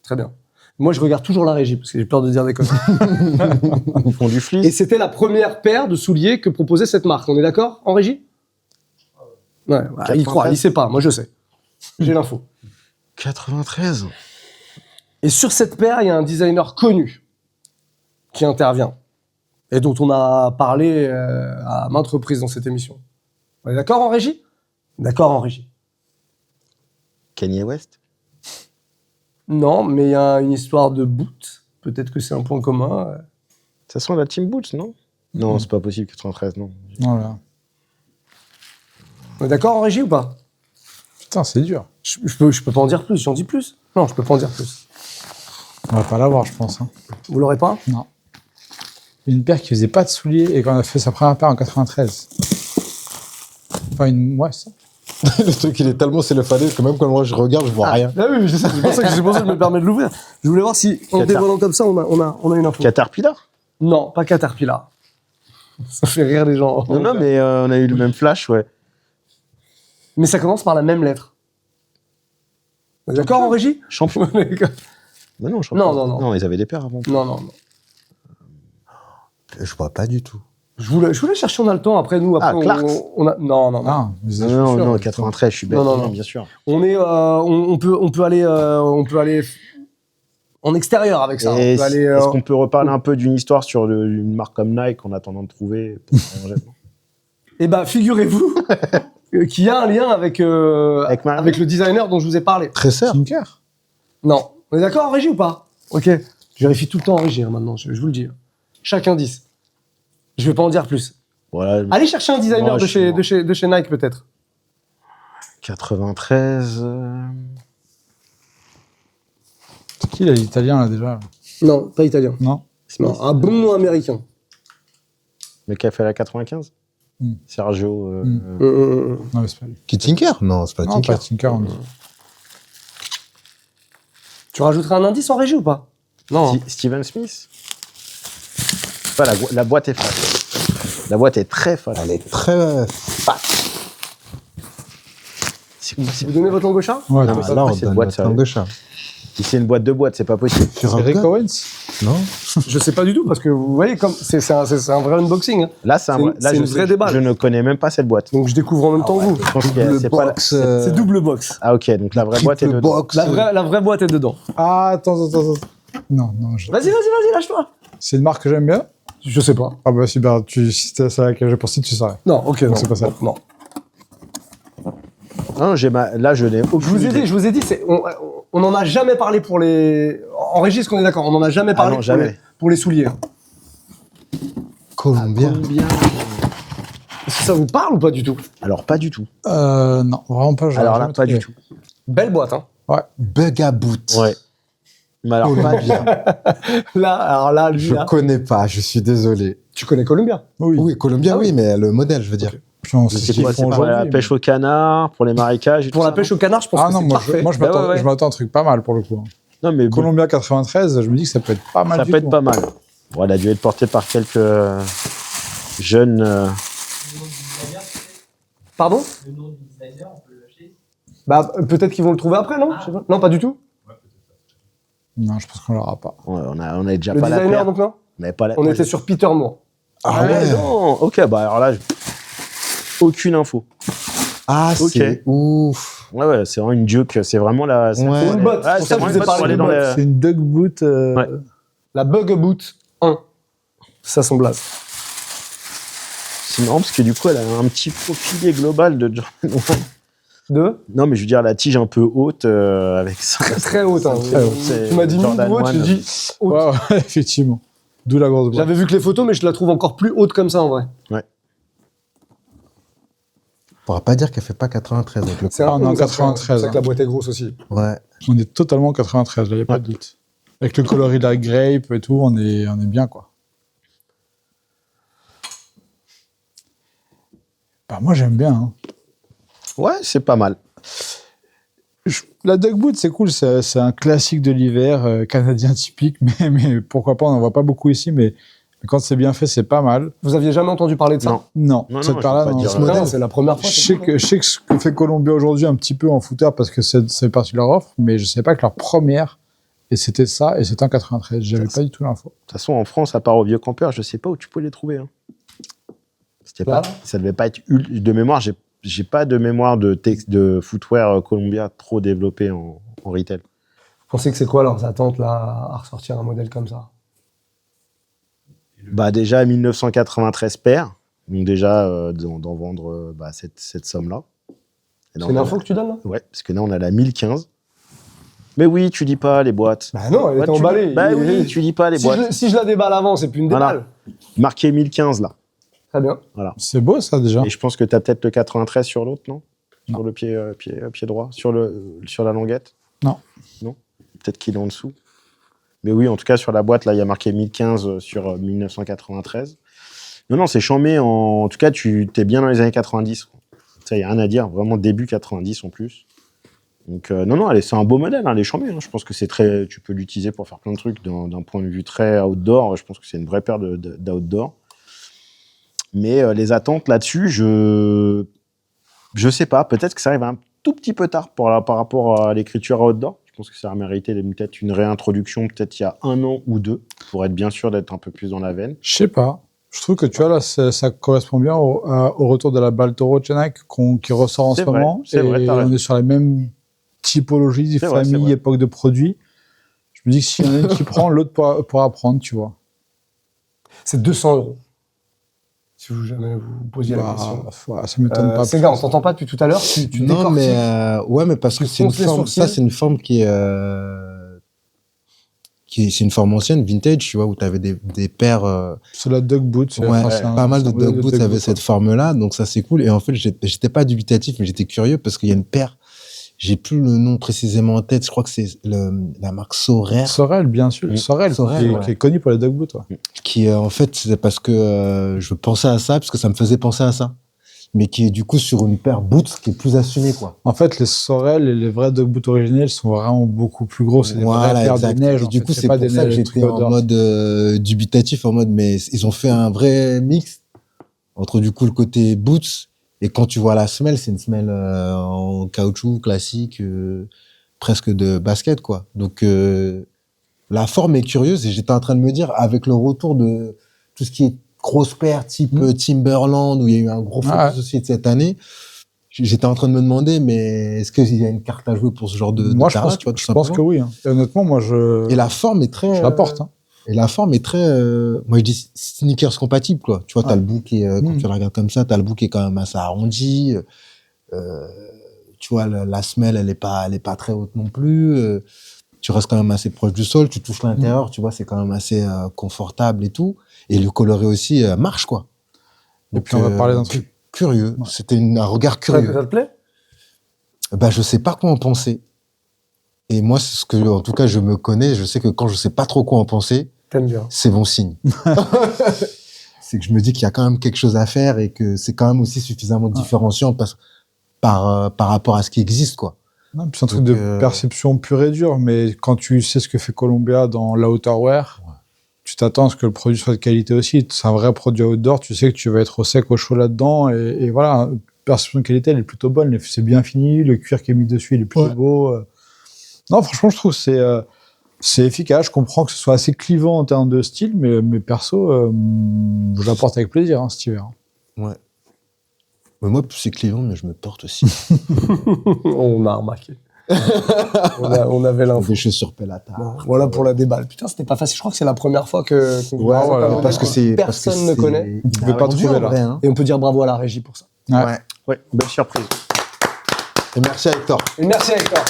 Très bien. Moi, je regarde toujours la régie parce que j'ai peur de dire des conneries. Ils font du fleece. Et c'était la première paire de souliers que proposait cette marque. On est d'accord? En régie? Ouais, il croit, il sait pas. Moi, je sais. J'ai l'info. 93. Et sur cette paire, il y a un designer connu qui intervient et dont on a parlé à maintes reprises dans cette émission. On est d'accord en régie? D'accord en régie. Kanye West. Non, mais il y a une histoire de boot. Peut-être que c'est un point commun. Ça sent la Team Boots, non? Non, c'est pas possible, 93, non. Voilà. On est d'accord en régie ou pas? Putain, c'est dur. Je peux pas en dire plus. J'en dis plus? Non, je peux pas en dire plus. On va pas l'avoir, je pense. Hein. Vous l'aurez pas? Non. Une paire qui faisait pas de souliers et qu'on a fait sa première paire en 93. Enfin, ouais, ça. Le truc, il est tellement cellophané que même quand moi je regarde, je vois rien. Ah oui, mais c'est pour ça que je me permets de l'ouvrir. Je voulais voir si, en dévoilant comme ça, on a une info. Caterpillar. Non, pas Caterpillar. Ça fait rire les gens. Non, mais on a eu le même flash, ouais. Mais ça commence par la même lettre. On est d'accord en régie? Champion. Mais non, je Non, crois pas. non, non. Non, ils avaient des paires avant. Non, non, non. Je vois pas du tout. Je voulais chercher, on a le temps. Après, nous, après, Clarks. on a... Non, non, non. Ah, mais c'est Non, sûr. non, 93, je suis bête. Non, non, Non, non. bien sûr. On est, on peut aller en extérieur avec ça. Et On peut aller, est-ce qu'on peut reparler un peu d'une histoire sur une marque comme Nike qu'on attend de trouver Eh ben, figurez-vous qu'il y a un lien avec Mario. avec le designer dont je vous ai parlé. Tresser. Tinker. Non. On est d'accord en régie ou pas? Ok. Je vérifie tout le temps en régie hein, maintenant. Je vous le dis. Chaque indice. Je vais pas en dire plus. Voilà, Allez chercher un designer Ouais, de, je suis de chez Nike peut-être. 93. C'est qui, là, l'italien, là, déjà? Non, pas italien. Non. Non, un bon nom américain. Le qui a fait la 95 Sergio. Non, mais c'est pas lui. Qui Tinker? Non, c'est pas Non, Tinker. pas Tinker. on dit. Tu rajouterais un indice en régie ou pas? Non. hein. Steven Smith. Pas la boîte est folle. La boîte est très folle. Elle est très fat. C'est quoi, Vous donnez votre langue au chat? Ouais, Non, c'est mais ça. là, on c'est une donne boîte, notre sérieux. langue de chat. Si c'est une boîte de boîte, c'est pas possible. Sur un Rick gun? Owens? Non? Je sais pas du tout parce que vous voyez comme c'est un vrai unboxing. hein. Là, c'est un vrai. Là, c'est une vraie déballe. Je ne connais même pas cette boîte. Donc je découvre en même temps que vous. Je pense que Double c'est pas. box. C'est double box. Ah, ok, donc la vraie boîte est triple dedans. box. La vraie boîte est dedans. Ah, attends. Non, Vas-y, lâche-toi. C'est une marque que j'aime bien. Je sais pas. Ah bah si, bah, si c'était celle à laquelle j'ai pensé, tu saurais. Non, ok, non. c'est pas ça. Non. Non, là, je n'ai aucune idée. Je vous ai dit, on en a jamais parlé pour les. En régie, est-ce qu'on est d'accord? On en a jamais parlé non, jamais. pour les souliers. hein. Colombien. Est-ce que ça vous parle ou pas du tout? Alors, pas du tout. Non, vraiment pas. j'aurais Alors là, jamais pas du trouvé. tout. Belle boîte, hein. Bugaboot. Ouais. Mais alors, pas du tout. Alors là, lui, Je là, connais pas, je suis désolé. tu connais Columbia. Oui. Oui, Colombien, Ah oui. oui, mais le modèle, je veux dire. Puis on sait ce C'est qu'ils quoi? font C'est pour la aujourd'hui. pêche au canard, pour les marécages et Pour tout la ça, pêche non au canard, je pense Ah que non, c'est moi, parfait. je Bah m'attends ouais. je m'attends à un truc pas mal pour le coup. Non, mais bon, Columbia 93, je me dis que ça peut être pas mal ça du peut tout. être pas mal. Bon, elle a dû être portée par quelques jeunes. Pardon? Le nom du designer, on peut le lâcher? Bah, peut-être qu'ils vont le trouver après, non? Je sais pas. Non, pas du tout. Non, je pense qu'on l'aura pas. Ouais, on a déjà Le pas la designer, paire. donc non? On avait pas la. On moi, était j'ai- sur Peter Moore. Ah ouais. Non. Ok, bah alors là, aucune info. Ah, Ok. c'est ouf. Ouais, c'est vraiment une joke. C'est vraiment la. c'est Ouais. pour Une aller- botte, c'est pour c'est ça que je vraiment vous ai une botte parlé pour aller de dans botte. les- C'est une Dug Boot. Ouais. La Bug Boot 1. Ça, son blaze. C'est marrant parce que du coup, elle a un petit profilé global de Jordan 1. Deux. Non, mais je veux dire, la tige un peu haute avec ça. Très haute. Hein. Très haute. Tu m'as dit Jordan mid haute, je 1. dis haute. Ouais, ouais, effectivement. D'où la grosse boîte. J'avais vu que les photos, mais je la trouve encore plus haute comme ça en vrai. On pourra pas dire qu'elle fait pas 93 avec le C'est Ah, non, 11, 93, C'est pour ça que la hein. boîte est grosse aussi. Ouais. On est totalement 93, là, il n'y a pas de doute. Avec le coloris de la grape et tout, on est bien, quoi. Bah, moi, j'aime bien. Hein. Ouais, c'est pas mal. La Dug Boot, c'est cool, c'est un classique de l'hiver, canadien typique, mais pourquoi pas, on n'en voit pas beaucoup ici, mais quand c'est bien fait, c'est pas mal. Vous aviez jamais entendu parler de ça? Non. Non, Non, cette non, paire-là, je peux pas non. dire. Ce modèle, Non, c'est la première fois. Je sais que ce que fait Columbia aujourd'hui un petit peu en footer parce que c'est partie de leur offre, mais je sais pas que leur première, et c'était ça, et c'était en 93. J'avais pas du tout l'info. De toute façon, en France, à part au Vieux Campeur, je sais pas où tu peux les trouver. Hein. C'était pas, Là. ça devait pas être de mémoire. J'ai pas de mémoire de footwear Columbia trop développé en retail. Vous pensez que c'est quoi leurs attentes là à ressortir un modèle comme ça? Bah déjà 1993 paires, donc déjà d'en vendre cette somme-là. Et C'est donc, une info que tu donnes là? Ouais, parce que là on a la 1015. Mais oui, tu dis pas les boîtes. Bah non, elle Ouais, était tu emballée. dis- Bah oui, tu dis pas les boîtes. Si je la déballe avant, c'est plus une Voilà. déballe. Marqué 1015 là. Très bien. C'est beau, ça, déjà. Et je pense que tu as peut-être le 93 sur l'autre, non? Sur le pied droit, sur la languette? Non. Non? Peut-être qu'il est en dessous. Mais oui, en tout cas, sur la boîte, là, il y a marqué 1015 sur 1993. Non, c'est chambé. En tout cas, tu es bien dans les années 90. Ça, il n'y a rien à dire. Vraiment début 90 en plus. Donc, non, c'est un beau modèle. Hein, elle est chambée. Hein. Je pense que c'est très. Tu peux l'utiliser pour faire plein de trucs d'un point de vue très outdoor. Je pense que c'est une vraie paire d'outdoor. Mais les attentes là-dessus, je sais pas. Peut-être que ça arrive un tout petit peu tard par rapport à l'écriture outdoor. Je pense que ça a mérité peut-être une réintroduction, peut-être il y a 1 an ou 2, pour être bien sûr d'être un peu plus dans la veine. Je sais pas. Je trouve que tu vois là, ça correspond bien au retour de la Baltoro Chenak qui ressort en ce moment. C'est vrai, t'as on raison. est sur la même typologie, C'est vrai, c'est famille, vrai. époque de produits. Je me dis que s'il y en a une qui prend, l'autre pourra prendre, tu vois. C'est 200 €. Si vous jamais vous posiez la Bah, question. ouais, ça m'étonne pas. C'est gars, on s'entend pas depuis tout à l'heure. Tu Non, décortiques. ouais, mais parce que Tu c'est une fronces les forme, sourcils. ça, c'est une forme c'est une forme ancienne, vintage, tu vois, où tu avais des paires, C'est la Duck Boot. pas mal de dog boots avaient cette forme-là, donc ça, c'est cool. Et en fait, j'étais pas dubitatif, mais j'étais curieux parce qu'il y a une paire, j'ai plus le nom précisément en tête, je crois que c'est la marque Sorare, Sorel, bien sûr. Sorel, Sorel, qui est connu pour les Duck Boots. Ouais. qui, en fait, c'est parce que je pensais à ça, parce que ça me faisait penser à ça. Mais qui est du coup sur une paire boots qui est plus assumée, quoi. En fait, les Sorel et les vrais Duck Boots originels sont vraiment beaucoup plus gros. C'est des vraies paires exact. de neige. Et en du fait. coup, c'est pas pour des ça que neiges, des j'étais trucs en outdoors. mode dubitatif, en mode, mais ils ont fait un vrai mix entre du coup le côté boots et quand tu vois la semelle, c'est une semelle en caoutchouc classique, presque de basket, quoi. Donc la forme est curieuse et j'étais en train de me dire, avec le retour de tout ce qui est grosse paire type Timberland, où il y a eu un gros focus aussi de cette année, j'étais en train de me demander, mais est-ce qu'il y a une carte à jouer pour ce genre de Moi, je paire-là, pense, tu vois, tout je pense que simplement. oui. Hein. Et honnêtement, moi, Et la forme est très... je la porte. Hein. Et la forme est très, moi je dis sneakers compatible, quoi. Tu vois, t'as le bout qui est, quand tu le regardes comme ça, t'as le bout qui est quand même assez arrondi. Tu vois, la semelle, elle est pas très haute non plus. Tu restes quand même assez proche du sol. Tu touches l'intérieur, tu vois, c'est quand même assez confortable et tout. Et le coloré aussi marche, quoi. Et puis on va parler d'un truc curieux. Ouais. C'était un regard Ça curieux. te plaît? Bah, je sais pas quoi en penser. Et moi, c'est ce que, en tout cas, je me connais. Je sais que quand je sais pas trop quoi en penser, T'aimes bien. c'est bon signe. C'est que je me dis qu'il y a quand même quelque chose à faire et que c'est quand même aussi suffisamment différenciant par rapport à ce qui existe, quoi. Non, c'est un truc de perception pure et dure, mais quand tu sais ce que fait Columbia dans l'outerwear, tu t'attends à ce que le produit soit de qualité aussi. C'est un vrai produit outdoor, tu sais que tu vas être au sec, au chaud là-dedans, et voilà, perception de qualité, elle est plutôt bonne, c'est bien fini, le cuir qui est mis dessus, il est plutôt beau. Non, franchement, je trouve que c'est efficace. Je comprends que ce soit assez clivant en termes de style, mais perso, je l'apporte avec plaisir cet hiver. Ouais. Mais moi, c'est clivant, mais je me porte aussi. On a remarqué. on avait l'info. Des chaussures Pelata. Bon, voilà pour la déballe. Putain, c'était pas facile. Je crois que c'est la première fois que parce que personne ne connaît. Vous pouvez pas trouver là. Vrai, hein. Et on peut dire bravo à la régie pour ça. Ouais, belle surprise. Et merci à Hector. Et merci Hector.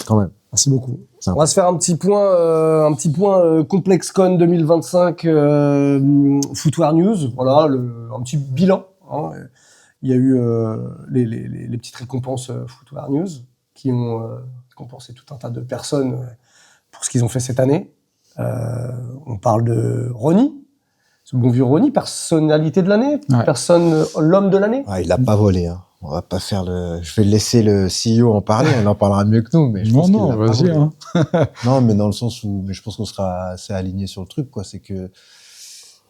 Quand même. Merci beaucoup. Sympa. On va se faire un petit point ComplexCon 2025 Footwear News. Voilà, un petit bilan. Hein. Il y a eu les petites récompenses Footwear News qui ont récompensé tout un tas de personnes pour ce qu'ils ont fait cette année. On parle de Ronnie, ce bon vieux Ronnie, personnalité de l'année, l'homme de l'année. Ah, il a pas volé, hein. On va pas faire je vais laisser le CEO en parler, il en parlera mieux que nous, mais je pense qu'il a pas vas-y, volé. hein. Non, mais dans le sens où, mais je pense qu'on sera assez aligné sur le truc, quoi. C'est que,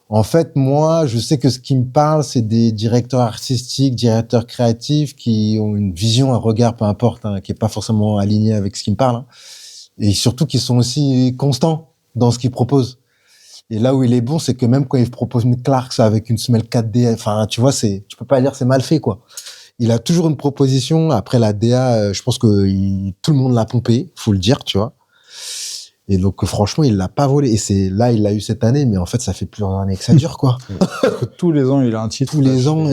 en fait, moi, je sais que ce qui me parle, c'est des directeurs artistiques, directeurs créatifs qui ont une vision, un regard, peu importe, hein, qui est pas forcément aligné avec ce qui me parle, hein. Et surtout qui sont aussi constants dans ce qu'ils proposent. Et là où il est bon, c'est que même quand il propose une Clarks avec une semelle 4D, enfin, tu vois, tu peux pas dire c'est mal fait, quoi. Il a toujours une proposition. Après la DA, je pense que tout le monde l'a pompé, faut le dire, tu vois. Et donc franchement, il l'a pas volé. Et il l'a eu cette année, mais en fait, ça fait plusieurs années que ça dure, quoi. Tous les ans, il a un titre. Tous les ans.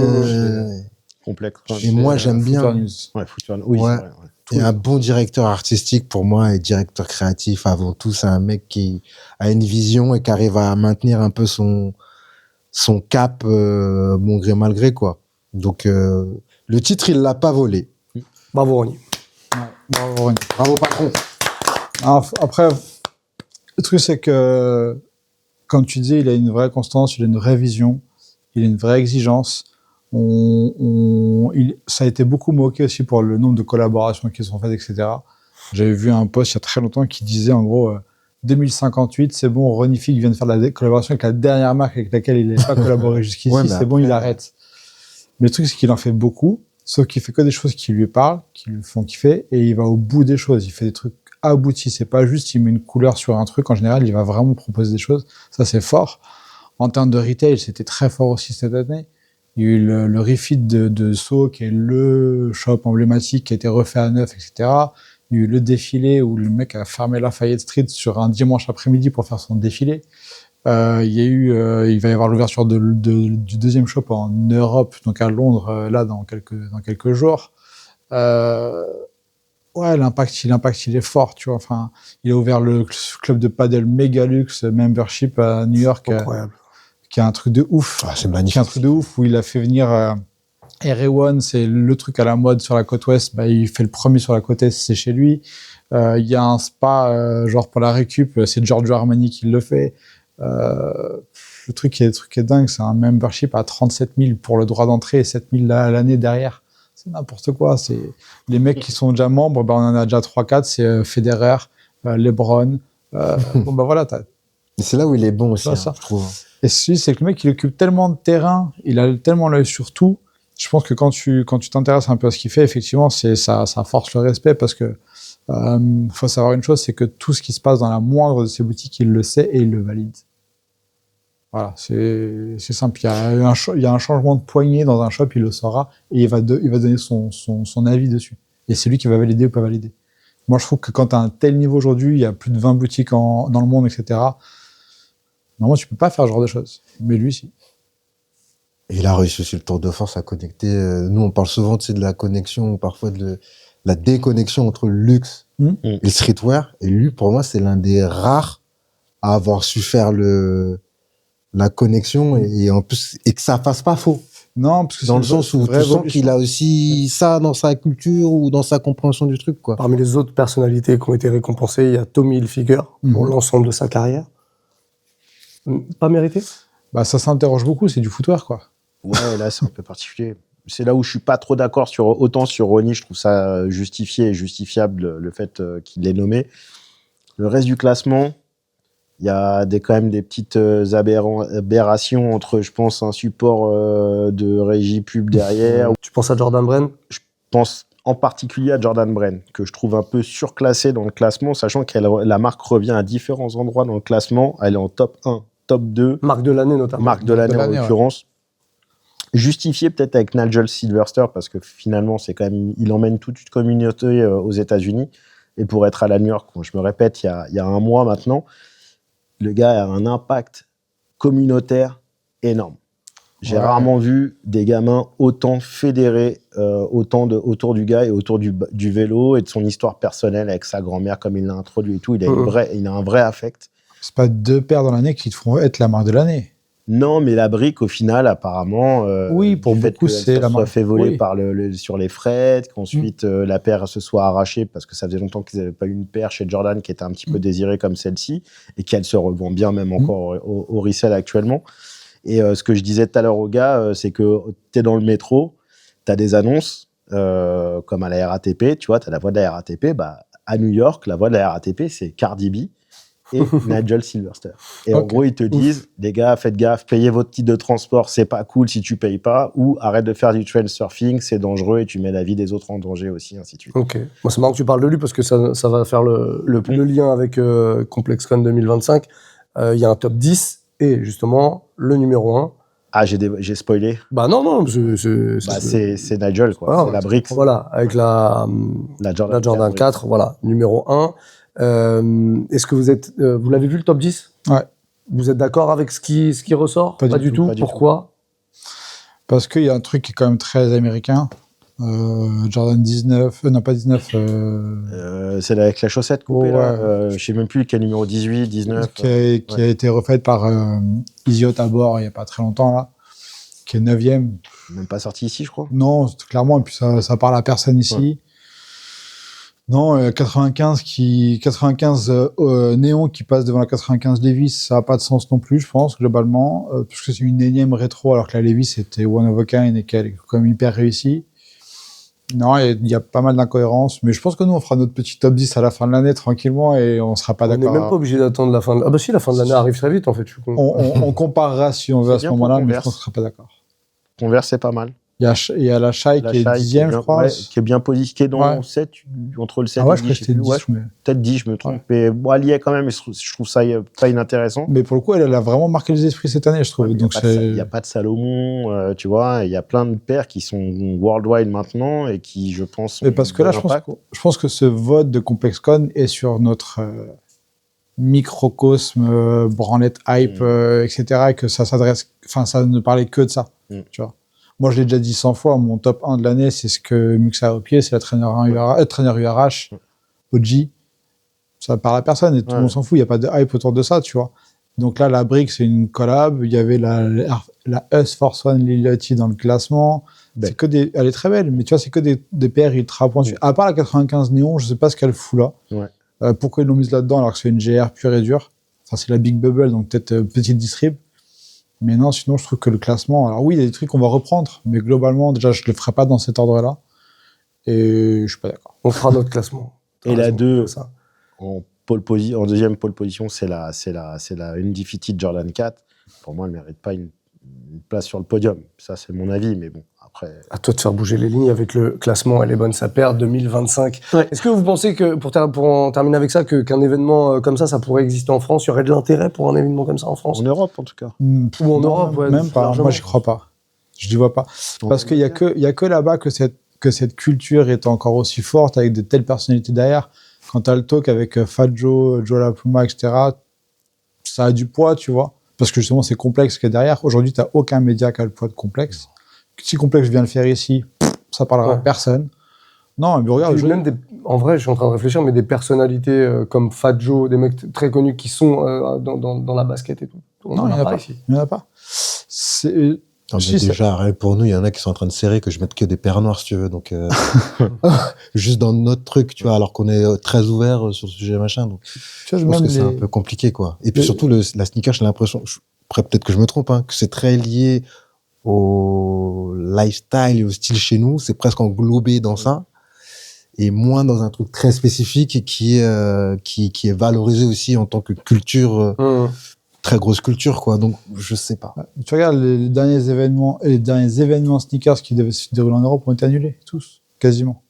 Complexe. Et moi, j'aime bien. Footwear News. Oui, ouais. c'est vrai. Et un bon directeur artistique pour moi et directeur créatif avant tout, c'est un mec qui a une vision et qui arrive à maintenir un peu son cap, bon gré mal gré, quoi. Donc le titre, il l'a pas volé. Bravo Ronnie. Bravo Ronnie. Bravo patron. Après, le truc c'est que, comme tu disais, il a une vraie constance, il a une vraie vision, il a une vraie exigence. Ça a été beaucoup moqué aussi pour le nombre de collaborations qui sont faites, etc. J'avais vu un post il y a très longtemps qui disait en gros 2058, c'est bon, Ronnie Fieg vient de faire la collaboration avec la dernière marque avec laquelle il n'a pas collaboré jusqu'ici, c'est bon, il arrête. Mais le truc, c'est qu'il en fait beaucoup. Sauf qu'il fait que des choses qui lui parlent, qui lui font kiffer, et il va au bout des choses. Il fait des trucs aboutis. C'est pas juste, il met une couleur sur un truc. En général, il va vraiment proposer des choses. Ça, c'est fort. En termes de retail, c'était très fort aussi cette année. Il y a eu le refit de So, qui est le shop emblématique qui a été refait à neuf, etc. Il y a eu le défilé où le mec a fermé Lafayette Street sur un dimanche après-midi pour faire son défilé. Il y a eu, il va y avoir l'ouverture du deuxième shop en Europe, donc à Londres, là dans quelques jours. Ouais, l'impact il est fort, tu vois. Enfin, il a ouvert le club de paddle Megalux membership à New York, qui est un truc de ouf. Ah, c'est magnifique. Qui est un truc de ouf où il a fait venir RA1, c'est le truc à la mode sur la côte ouest. Bah, il fait le premier sur la côte est, c'est chez lui. Il y a un spa genre pour la récup, c'est Giorgio Armani qui le fait. Le truc qui est dingue, c'est un membership à 37 000 pour le droit d'entrée et 7 000 à l'année derrière. C'est n'importe quoi. C'est les mecs qui sont déjà membres, bah on en a déjà 3-4, c'est Federer, LeBron. Bon bah voilà, Et c'est là où il est bon aussi, ça. je trouve. Et c'est que le mec, il occupe tellement de terrain, il a tellement l'œil sur tout. Je pense que quand tu t'intéresses un peu à ce qu'il fait, effectivement, ça force le respect parce que faut savoir une chose, c'est que tout ce qui se passe dans la moindre de ses boutiques, il le sait et il le valide. Voilà, c'est simple. Il y a un changement de poignée dans un shop, il le saura et il va donner son avis dessus. Et c'est lui qui va valider ou pas valider. Moi, je trouve que quand tu as un tel niveau aujourd'hui, il y a plus de 20 boutiques dans le monde, etc. Normalement, tu peux pas faire ce genre de choses. Mais lui, si. Et il a réussi aussi le tour de force à connecter. Nous, on parle souvent de la connexion, ou parfois de la déconnexion entre le luxe et le streetwear. Et lui, pour moi, c'est l'un des rares à avoir su faire la connexion et en plus, et que ça fasse pas faux. Non, parce que dans le sens où tu sens qu'il a aussi ça dans sa culture ou dans sa compréhension du truc, quoi. Parmi les autres personnalités qui ont été récompensées, il y a Tommy Hilfiger pour l'ensemble de sa carrière. Pas mérité? Bah, ça s'interroge beaucoup, c'est du footwear, quoi. Ouais, là, c'est un peu particulier. C'est là où je suis pas trop d'accord autant sur Ronnie, je trouve ça justifié et justifiable, le fait qu'il l'ait nommé. Le reste du classement, il y a quand même des petites aberrations entre, je pense, un support de régie pub derrière. Tu penses à Jordan Brand? Je pense en particulier à Jordan Brand, que je trouve un peu surclassé dans le classement, sachant que la marque revient à différents endroits dans le classement. Elle est en top 1, top 2. Marque de l'année notamment. Marque de l'année en l'occurrence. Ouais. Justifié peut-être avec Nigel Sylvester, parce que finalement, c'est quand même, il emmène toute une communauté aux États-Unis. Et pour être à la New York, je me répète, il y a un mois maintenant, le gars a un impact communautaire énorme. J'ai rarement vu des gamins autant fédérés autour du gars et autour du vélo et de son histoire personnelle avec sa grand-mère, comme il l'a introduit et tout. Il a un vrai affect. C'est pas 2 paires dans l'année qui te feront être la marque de l'année. Non, mais la brique, au final, apparemment, oui, pour beaucoup, c'est la marque. Soit fait voler sur les fret, qu'ensuite la paire se soit arrachée parce que ça faisait longtemps qu'ils n'avaient pas eu une paire chez Jordan qui était un petit peu désirée comme celle-ci et qu'elle se revend bien même encore au resell actuellement. Et ce que je disais tout à l'heure aux gars, c'est que tu es dans le métro, tu as des annonces comme à la RATP, tu vois, tu as la voix de la RATP. Bah, à New York, la voix de la RATP, c'est Cardi B et Nigel Sylvester. Et en gros, ils te disent, les gars, faites gaffe, payez votre titre de transport, c'est pas cool si tu payes pas, ou arrête de faire du trail surfing, c'est dangereux et tu mets la vie des autres en danger aussi, ainsi de suite. Ok. Moi, c'est marrant que tu parles de lui parce que ça va faire le lien avec ComplexCon 2025. Il y a un top 10 et justement, le numéro 1. Ah, j'ai spoilé. Bah non, c'est Nigel, quoi. C'est la brique. Voilà, avec la Jordan 4, voilà, numéro 1. Est-ce que vous l'avez vu le top 10? Ouais. Vous êtes d'accord avec ce qui ressort? Pas du tout. Pourquoi? Parce qu'il y a un truc qui est quand même très américain. Jordan 19, non pas 19. C'est avec la chaussette coupée, là. Je sais même plus quel numéro, 18, 19. Qui a été refaite par Isiot à bord il y a pas très longtemps, là. Qui est 9e. Même pas sorti ici, je crois. Non, clairement, et puis ça parle à personne ici. Ouais. Non, 95 néon qui passe devant la 95 Levi's, ça n'a pas de sens non plus, je pense, globalement, puisque c'est une énième rétro, alors que la Levi's était one of a kind et qu'elle est quand même hyper réussie. Non, il y a pas mal d'incohérences, mais je pense que nous, on fera notre petit top 10 à la fin de l'année, tranquillement, et on sera pas d'accord. On n'est même pas obligé d'attendre la fin de... Ah bah si, la fin de l'année arrive très vite, en fait. On comparera si on veut à ce moment-là, mais je pense qu'on sera pas d'accord. Converse, c'est pas mal. Il y a la Shai qui est Shai, 10e, je crois. ouais, qui est bien positionné dans Ouais. 7, entre le 7 Ah ouais, et je le crois 10. que c'était 10. Ouais, Mais... peut-être 10, je me trompe. Ouais. Mais bon, elle y est quand même, et je trouve ça pas inintéressant. Mais pour le coup, elle a vraiment marqué les esprits cette année, je trouve. Ouais, Donc il n'y a pas de Salomon, tu vois. Il y a plein de paires qui sont worldwide maintenant et qui, je pense, Mais parce que là, je pense que ce vote de ComplexCon est sur notre microcosme, branlette hype, etc. Et que ça s'adresse, enfin, ça ne parlait que de ça. Tu vois. Moi, je l'ai déjà dit 100 fois, mon top 1 de l'année, c'est ce que Muxa a au pied, c'est la traîneur URH, OG. Ça parle à personne et tout le monde s'en fout, il n'y a pas de hype autour de ça, tu vois. Donc là, la brique, c'est une collab. Il y avait la Us Force One Liliotti dans le classement. C'est que elle est très belle, mais tu vois, c'est que des paires ultra pointues. À part la 95 Néon, je sais pas ce qu'elle fout là. Ouais. Pourquoi ils l'ont mise là-dedans alors que c'est une GR pure et dure. Enfin, c'est la Big Bubble, donc peut-être petite distrib. Mais non, sinon, je trouve que le classement... Alors oui, il y a des trucs qu'on va reprendre, mais globalement, déjà, je le ferai pas dans cet ordre-là. Et je suis pas d'accord. On fera notre classement. Et la 2, en deuxième pole position, c'est la Undefeated Jordan 4. Pour moi, elle ne mérite pas une place sur le podium. Ça, c'est mon avis, mais bon, après... À toi de faire bouger les lignes avec le classement. Elle est bonne, sa paire 2025. Ouais. Est-ce que vous pensez que, pour en terminer avec ça, qu'un événement comme ça pourrait exister en France? Il y aurait de l'intérêt pour un événement comme ça en France? En Europe, en tout cas. Ou en Europe, ouais. Même pas. Moi, j'y crois pas. Je n'y vois pas. Parce qu'il y a que là-bas que cette culture est encore aussi forte avec de telles personnalités derrière. Quand tu as le talk avec Fat Joe, Joe La Pluma, etc., ça a du poids, tu vois. Parce que justement, c'est complexe qu'il y a derrière. Aujourd'hui, tu n'as aucun média qui a le poids de complexe. Si complexe vient le faire ici, ça parlera à personne. Non, mais regarde. En vrai, je suis en train de réfléchir, mais des personnalités comme Fat Joe, des mecs très connus qui sont dans la basket et tout. Non, il n'y en a pas. Il n'y en a pas. Déjà, pour nous, il y en a qui sont en train de serrer que je mette que des paires noires, si tu veux. Donc, juste dans notre truc, tu vois, alors qu'on est très ouvert sur ce sujet, machin. Donc, je pense que c'est un peu compliqué, quoi. Et puis surtout, la sneaker, j'ai l'impression, peut-être que je me trompe, hein, que c'est très lié au lifestyle et au style chez nous. C'est presque englobé dans ça. Et moins dans un truc très spécifique et qui est valorisé aussi en tant que culture, très grosse culture, quoi. Donc, je sais pas. Tu regardes les derniers événements sneakers qui devaient se dérouler en Europe ont été annulés, tous, quasiment.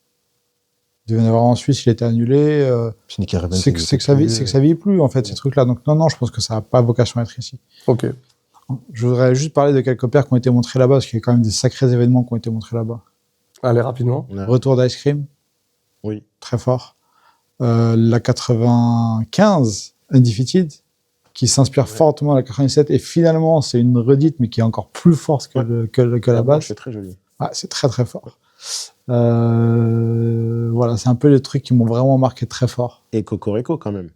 Il devait y en avoir en Suisse, il a été annulé. C'est que ça vit plus, en fait, ces trucs-là. Donc, non, je pense que ça n'a pas vocation à être ici. Ok. Je voudrais juste parler de quelques paires qui ont été montrées là-bas, parce qu'il y a quand même des sacrés événements qui ont été montrés là-bas. Allez, rapidement. Retour d'Ice Cream. Oui. Très fort. La 95, Undefeated, qui s'inspire fortement de la 97, et finalement, c'est une redite, mais qui est encore plus forte que la base. C'est très joli. Ah, c'est très, très fort. Voilà, c'est un peu les trucs qui m'ont vraiment marqué très fort. Et Cocorico, quand même.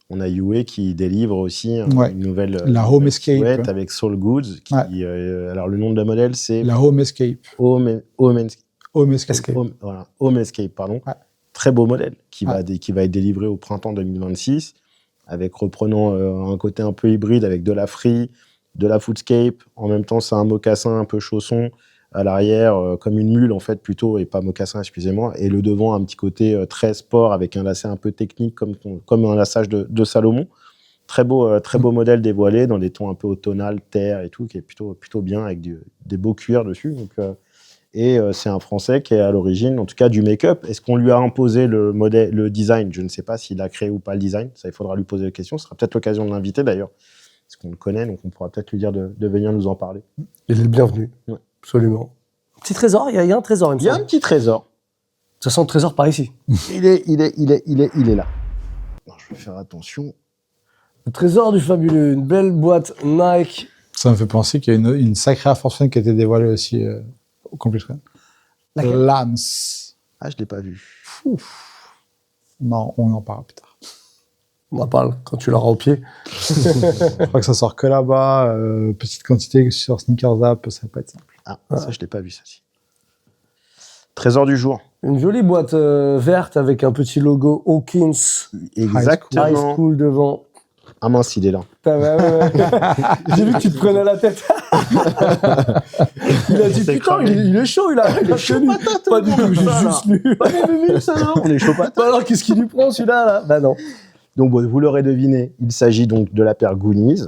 On a Yue qui délivre aussi une nouvelle Home Escape avec Soul Goods. Alors, le nom de la modèle, c'est... La Home Escape. Home Escape, pardon. Ouais. Très beau modèle qui va être délivré au printemps 2026, avec reprenant un côté un peu hybride avec de la free, de la footscape. En même temps, c'est un mocassin un peu chausson à l'arrière, comme une mule en fait plutôt, et pas mocassin, excusez-moi. Et le devant, un petit côté très sport avec un lacet un peu technique comme un laçage de Salomon. Très beau modèle dévoilé dans des tons un peu automnal, terre et tout, qui est plutôt bien avec des beaux cuirs dessus. Donc, c'est un Français qui est à l'origine, en tout cas, du make-up. Est-ce qu'on lui a imposé le design? Je ne sais pas s'il a créé ou pas le design. Ça, il faudra lui poser la question. Ce sera peut-être l'occasion de l'inviter d'ailleurs, parce qu'on le connaît, donc on pourra peut-être lui dire de venir nous en parler. Il est le bienvenu. Ouais. Absolument. Petit trésor, il y a un trésor. Il y a un petit trésor. De toute façon, le trésor par ici. Il est là. Non, je vais faire attention. Le trésor du fabuleux, une belle boîte Nike. Ça me fait penser qu'il y a une sacrée Air Force One qui a été dévoilée aussi au ComplexCon. Lance. Ah, je l'ai pas vu. Non, on en parlera plus tard. On en parle quand tu l'auras au pied. Je crois que ça sort que là-bas. Petite quantité sur Sneakers App, ça va pas être simple. Ah, ça, je l'ai pas vu, ça ci. Trésor du jour. Une jolie boîte verte avec un petit logo Hawkins. Exactement. High School devant. Ah mince, il est là. Ouais. J'ai vu que tu te prenais la tête. Il a dit putain, il est chaud, il a chaud patate. Pas du tout, j'ai juste lu. Pas vu ça, non? On est chaud patate. Alors, qu'est-ce qu'il lui prend celui-là là? Bah non. Donc, vous l'aurez deviné, il s'agit donc de la paire Goonies.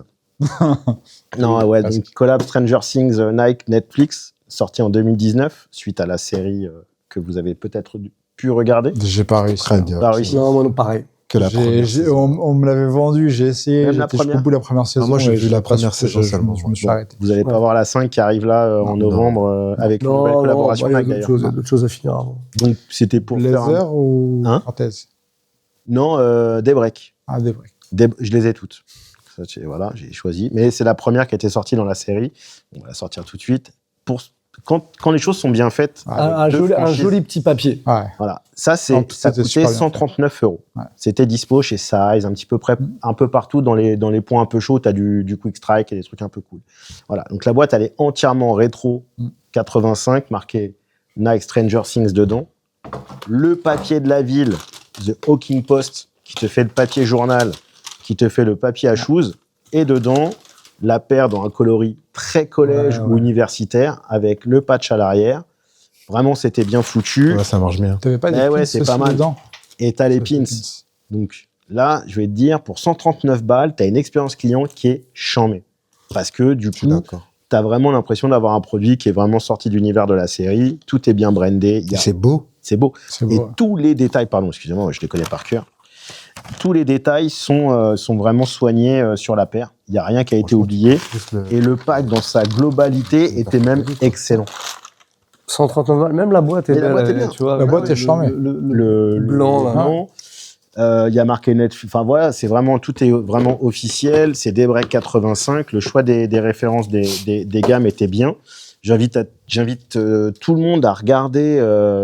Non, ouais, donc collab Stranger Things, Nike, Netflix. sorti en 2019, suite à la série que vous avez peut-être pu regarder. J'ai pas réussi. Très dur. Pas réussi. Non, moi, non, pareil. Que la première saison. On me l'avait vendu, j'ai essayé, Même la j'étais jusqu'au première. bout de la première saison. moi, j'ai et vu la pas première su- saison seulement. Je me suis Bon, arrêté. vous n'allez pas voir la 5 qui arrive là en Non. novembre avec une nouvelle collaboration il y a avec d'autres d'ailleurs. choses, il y a d'autres choses à finir avant. Donc c'était pour faire Blazer ou Hein Cortez? Non, Daybreak. Ah, des vrais. Je les ai toutes. Ça, voilà, j'ai choisi. Mais c'est la première qui a été sortie dans la série. On va la sortir tout de suite. Quand les choses sont bien faites, Un joli petit papier. Ouais. voilà. Ça, En plus, ça c'était coûtait super bien 139 €. Ouais. C'était dispo chez Size, un petit peu près, un peu partout dans les points un peu chauds. Tu as du Quick Strike et des trucs un peu cool. Voilà. Donc la boîte, elle est entièrement rétro 85, marqué Nike Stranger Things dedans. Le papier de la ville, The Hawking Post, qui te fait le papier journal, qui te fait le papier à shoes. Et dedans, la paire dans un coloris très collège ou universitaire avec le patch à l'arrière. Vraiment, c'était bien foutu. Ouais, ça marche bien. T'avais pas des Eh ouais, pins c'est aussi pas mal. dedans? Et t'as les pins. Donc là, je vais te dire, pour 139 balles, t'as une expérience client qui est chambée. Parce que du Je suis coup, d'accord. t'as vraiment l'impression d'avoir un produit qui est vraiment sorti de l'univers de la série. Tout est bien brandé. C'est beau. C'est beau. C'est Et beau. Ouais. tous les détails, pardon, excusez-moi, je les connais par cœur. Tous les détails sont vraiment soignés sur la paire. Il n'y a rien qui a été oublié. Juste le- Et le pack, dans sa globalité, était même excellent. 139 balles, même la boîte est Et la belle. boîte est bien. Tu vois, La boîte est charmée. Le blanc, là. blanc. Il y a marqué Netflix. Enfin voilà, c'est vraiment, tout est vraiment officiel. C'est Daybreak 85. Le choix des références des gammes était bien. J'invite tout le monde à regarder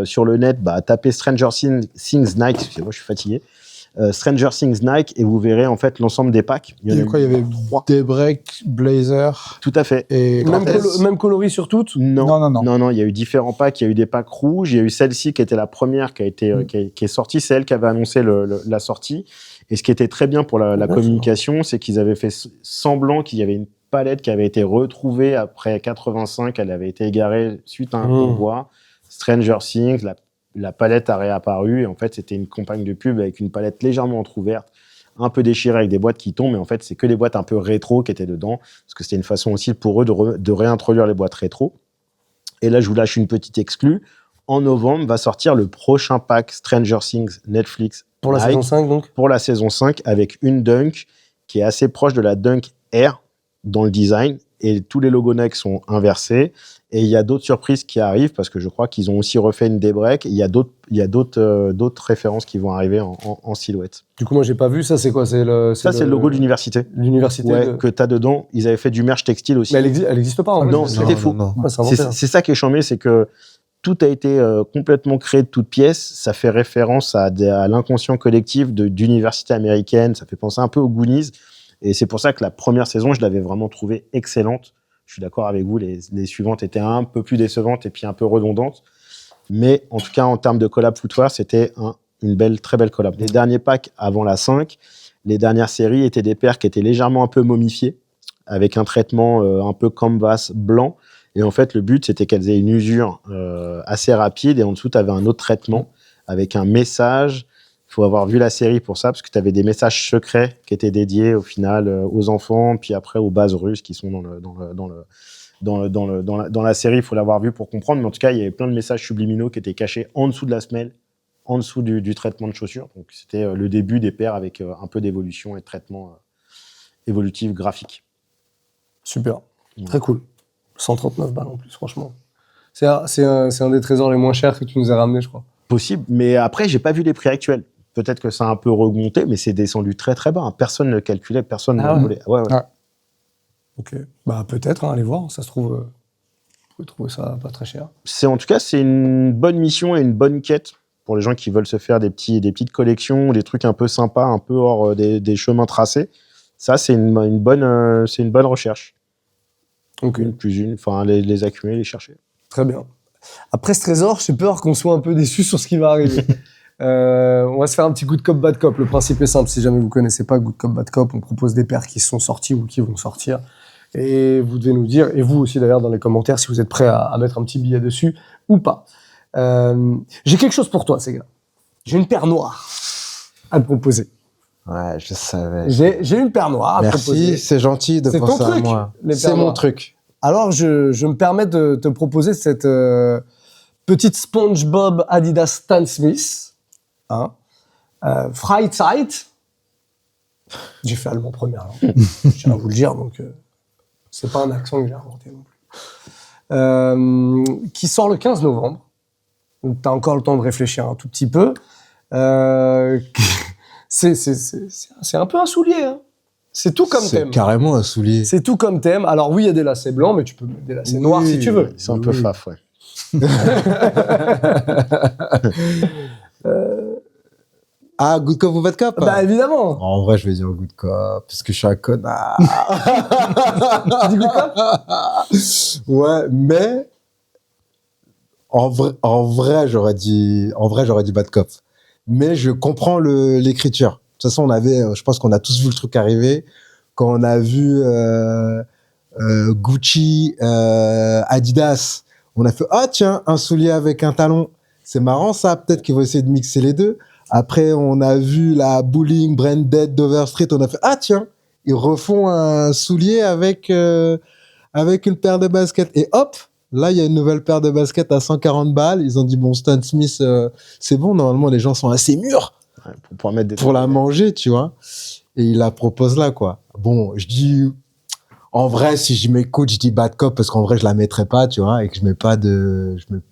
sur le net, à taper Stranger Things Nike. Excusez-moi, je suis fatigué. Stranger Things Nike et vous verrez en fait l'ensemble des packs. Il y avait Daybreak, Blazer Tout à fait. et Cortez. Même coloris sur toutes. Non, il y a eu différents packs. Il y a eu des packs rouges. Il y a eu celle-ci qui était la première qui est sortie. C'est elle qui avait annoncé la sortie. Et ce qui était très bien pour la communication, c'est qu'ils avaient fait semblant qu'il y avait une palette qui avait été retrouvée après 85. Elle avait été égarée suite à un convoi. Stranger Things, la palette a réapparu. Et en fait, c'était une campagne de pub avec une palette légèrement entrouverte, un peu déchirée avec des boîtes qui tombent. Mais en fait, c'est que des boîtes un peu rétro qui étaient dedans. Parce que c'était une façon aussi pour eux de réintroduire les boîtes rétro. Et là, je vous lâche une petite exclue. En novembre, va sortir le prochain pack Stranger Things Netflix. Pour la Nike, saison 5, donc. pour la saison 5, avec une Dunk qui est assez proche de la Dunk Air dans le design. Et tous les logos Nike sont inversés. Et il y a d'autres surprises qui arrivent parce que je crois qu'ils ont aussi refait une Daybreak. Il y a d'autres références qui vont arriver en silhouette. Du coup, moi, j'ai pas vu. Ça, c'est quoi? C'est le logo de l'université. L'université. Ouais, que tu as dedans. Ils avaient fait du merch textile aussi. Mais elle existe pas, en fait. Non, c'est c'était ça. faux. Ouais, c'est inventé, hein. C'est ça qui est charmé, c'est que tout a été complètement créé de toutes pièces. Ça fait référence à l'inconscient collectif d'université américaine. Ça fait penser un peu aux Goonies. Et c'est pour ça que la première saison, je l'avais vraiment trouvée excellente. Je suis d'accord avec vous, les suivantes étaient un peu plus décevantes et puis un peu redondantes. Mais en tout cas, en termes de collab footwear, c'était une très belle collab. Les derniers packs avant la 5, les dernières séries étaient des paires qui étaient légèrement un peu momifiées, avec un traitement un peu canvas blanc. Et en fait, le but, c'était qu'elles aient une usure assez rapide. Et en dessous, tu avais un autre traitement avec un message. Il faut avoir vu la série pour ça, parce que tu avais des messages secrets qui étaient dédiés au final aux enfants, puis après aux bases russes qui sont dans la série. Il faut l'avoir vu pour comprendre. Mais en tout cas, il y avait plein de messages subliminaux qui étaient cachés en dessous de la semelle, en dessous du traitement de chaussures. Donc, c'était le début des paires avec un peu d'évolution et de traitement évolutif graphique. Super. Très cool. 139 balles en plus, franchement. C'est un des trésors les moins chers que tu nous as ramené, je crois. Possible, mais après, j'ai pas vu les prix actuels. Peut-être que ça a un peu remonté, mais c'est descendu très très bas. Personne ne calculait, personne ne voulait. Ouais. Ok. Peut-être, allez voir. Ça se trouve, vous pouvez trouver ça pas très cher. En tout cas, c'est une bonne mission et une bonne quête pour les gens qui veulent se faire des petites collections, des trucs un peu sympas, un peu hors des chemins tracés. Ça, c'est une bonne recherche. Ok. Les accumuler, les chercher. Très bien. Après ce trésor, j'ai peur qu'on soit un peu déçus sur ce qui va arriver. On va se faire un petit good cop, bad cop. Le principe est simple. Si jamais vous connaissez pas good cop, bad cop, on propose des paires qui sont sorties ou qui vont sortir. Et vous devez nous dire, et vous aussi d'ailleurs dans les commentaires, si vous êtes prêts à mettre un petit billet dessus ou pas. J'ai quelque chose pour toi, ces gars. J'ai une paire noire à te proposer. Ouais, je savais. J'ai une paire noire à te proposer. Merci, c'est gentil de C'est penser ton à truc, moi. les C'est paires mon noires. truc. Alors, je me permets de te proposer cette petite SpongeBob Adidas Stan Smith. Hein. Freizeit. J'ai fait allemand première langue. Je tiens à vous le dire, donc c'est pas un accent que j'ai inventé non plus. Qui sort le 15 novembre. Donc, tu as encore le temps de réfléchir un tout petit peu. C'est un peu un soulier. Hein. C'est tout comme thème. C'est carrément un soulier. C'est tout comme thème. Alors oui, il y a des lacets blancs, mais tu peux mettre des lacets noirs si tu veux. C'est un peu faf, ouais. Ah, Good Cop ou Bad Cop? Bah évidemment. En vrai, je vais dire Good Cop, parce que je suis un connard. Tu dis Good Cop? Ouais, mais en vrai, j'aurais dit Bad Cop. Mais je comprends l'écriture. De toute façon, je pense qu'on a tous vu le truc arriver quand on a vu Gucci, Adidas. On a fait tiens, un soulier avec un talon. C'est marrant ça. Peut-être qu'ils vont essayer de mixer les deux. Après, on a vu la Bowling Branded d'Over Street. On a fait tiens, ils refont un soulier avec une paire de baskets. Et hop, là, il y a une nouvelle paire de baskets à 140 balles. Ils ont dit bon, Stan Smith, c'est bon. Normalement, les gens sont assez mûrs Pour pouvoir mettre des pour la manger, tu vois. Et il la propose là, quoi. Bon, je dis, en vrai, si je m'écoute, je dis Bad Cop parce qu'en vrai, je la mettrais pas, tu vois, et que je mets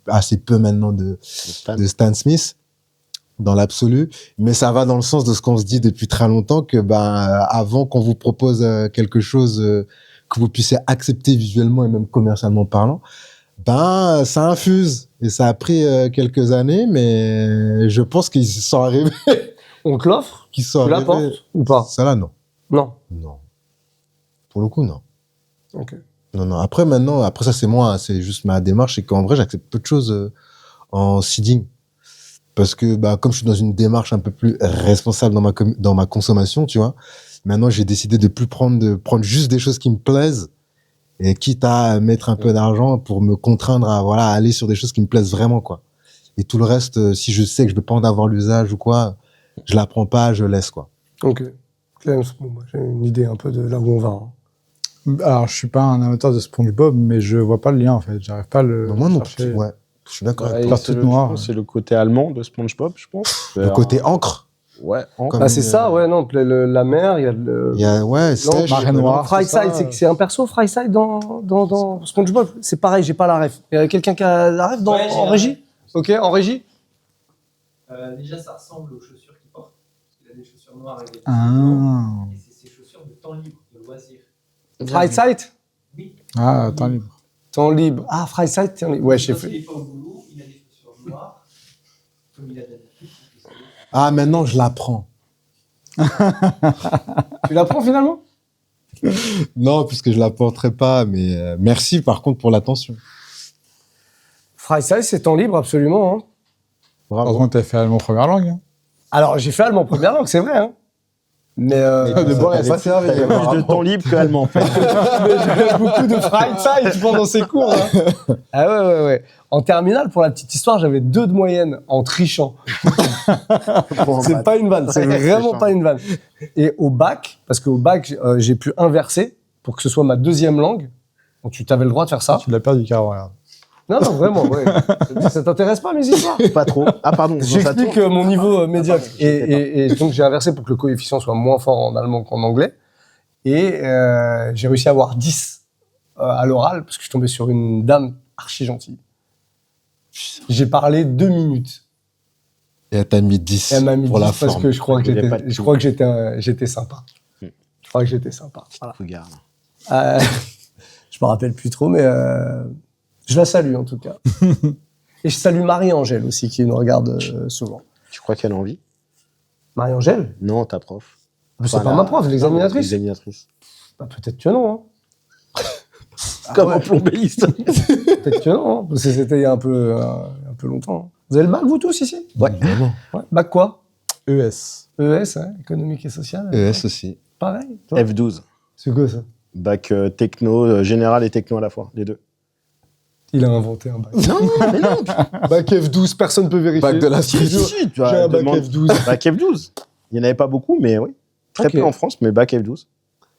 assez peu maintenant de Stan Smith dans l'absolu. Mais ça va dans le sens de ce qu'on se dit depuis très longtemps que, avant qu'on vous propose quelque chose que vous puissiez accepter visuellement et même commercialement parlant, ça infuse. Et ça a pris quelques années, mais je pense qu'ils sont arrivés. On te l'offre? Qu'ils sont Tu la arrivés. portes ou pas? Ça là, non. Non. Non. Pour le coup, non. Ok. Non. Après, ça, c'est moi. C'est juste ma démarche. C'est qu'en vrai, j'accepte peu de choses en seeding. Parce que, comme je suis dans une démarche un peu plus responsable dans ma consommation, tu vois, maintenant, j'ai décidé de prendre juste des choses qui me plaisent. Et quitte à mettre un peu d'argent pour me contraindre à aller sur des choses qui me plaisent vraiment, quoi. Et tout le reste, si je sais que je ne peux pas en avoir l'usage ou quoi, je la prends pas, je laisse, quoi. Ok. Clem, moi, j'ai une idée un peu de là où on va. Hein. Alors, je suis pas un amateur de SpongeBob, mais je vois pas le lien, en fait. J'arrive pas à le Non, moi non chercher. plus. Ouais. Je suis d'accord avec Ouais, toi. Partout noir. je pense que c'est le côté allemand de SpongeBob, je pense. Le côté encre. Ouais, encre. Comme C'est ça, ouais, non. La mer, il y a le. Il y a, ouais, sèche. marée noire. Freizeit, c'est un perso, Freizeit, dans SpongeBob. C'est pareil, j'ai pas la ref. Il y a quelqu'un qui a la ref Ouais, j'ai en la régie? Ok, en régie? Déjà, ça ressemble aux chaussures qu'il porte. Parce qu'il a des chaussures noires et des Ah. Et c'est ses chaussures de temps libre, de loisir. Freizeit? Oui. Ah, temps libre. Temps libre. Ah, Freizeit, temps libre. Ouais, j'ai Quand fait. il n'est pas au boulot, il a des chaussures noires, comme il a d'habitude. Ah, maintenant, je la prends. Tu la prends finalement? Non, puisque je la porterai pas, mais merci par contre pour l'attention. Freizeit, c'est temps libre, absolument. Hein. Par Bravo. contre, t'as fait allemand première langue. Hein. Alors, j'ai fait allemand première langue, c'est vrai. Hein. Mais De boire, il n'y a pas servi. T'avais plus de temps libre que allemand, en fait. j'avais beaucoup de Freizeit pendant ces cours. Hein. Ah ouais. En terminale, pour la petite histoire, j'avais 2 de moyenne en trichant. C'est pas une vanne, c'est vraiment pas une vanne. Et au bac, parce qu'au bac, j'ai pu inverser pour que ce soit ma 2e langue. Donc, tu avais le droit de faire ça. Tu l'as perdu, Caro, regarde. Non, vraiment, ouais. Ça t'intéresse pas, mes histoires? Pas trop. Ah, pardon. J'explique mon niveau médiocre. Et donc, j'ai inversé pour que le coefficient soit moins fort en allemand qu'en anglais. Et j'ai réussi à avoir 10 à l'oral, parce que je suis tombé sur une dame archi gentille. J'ai parlé 2 minutes. Et elle t'a mis 10 Et elle m'a mis pour 10 la parce forme. que je crois que Il y avait pas de j'étais tout. j'étais sympa. Je crois que j'étais sympa. Voilà. Regarde. Je me rappelle plus trop, mais je la salue en tout cas. Et je salue Marie-Angèle aussi, qui nous regarde souvent. Tu crois qu'elle a envie? Marie-Angèle? Non, ta prof. C'est pas ma prof, l'examinatrice. L'examinatrice. Bah, peut-être que non. Hein. Comme en plombéiste. Peut-être que non, hein, parce que c'était il y a un peu longtemps. Hein. Vous avez le bac, vous tous, ici? Ouais, vraiment. Ouais. Bac quoi? ES. ES, hein, économique et social. ES aussi. Pareil. Toi F12. C'est quoi ça? Bac techno, général et techno à la fois, les deux. Il a inventé un bac. Non, mais non. Bac F12, personne ne peut vérifier. Bac de la Si, street. si, tu J'ai un bac demande- F12. Bac F12. Il n'y en avait pas beaucoup, mais oui. Très Ok. peu en France, mais bac F12.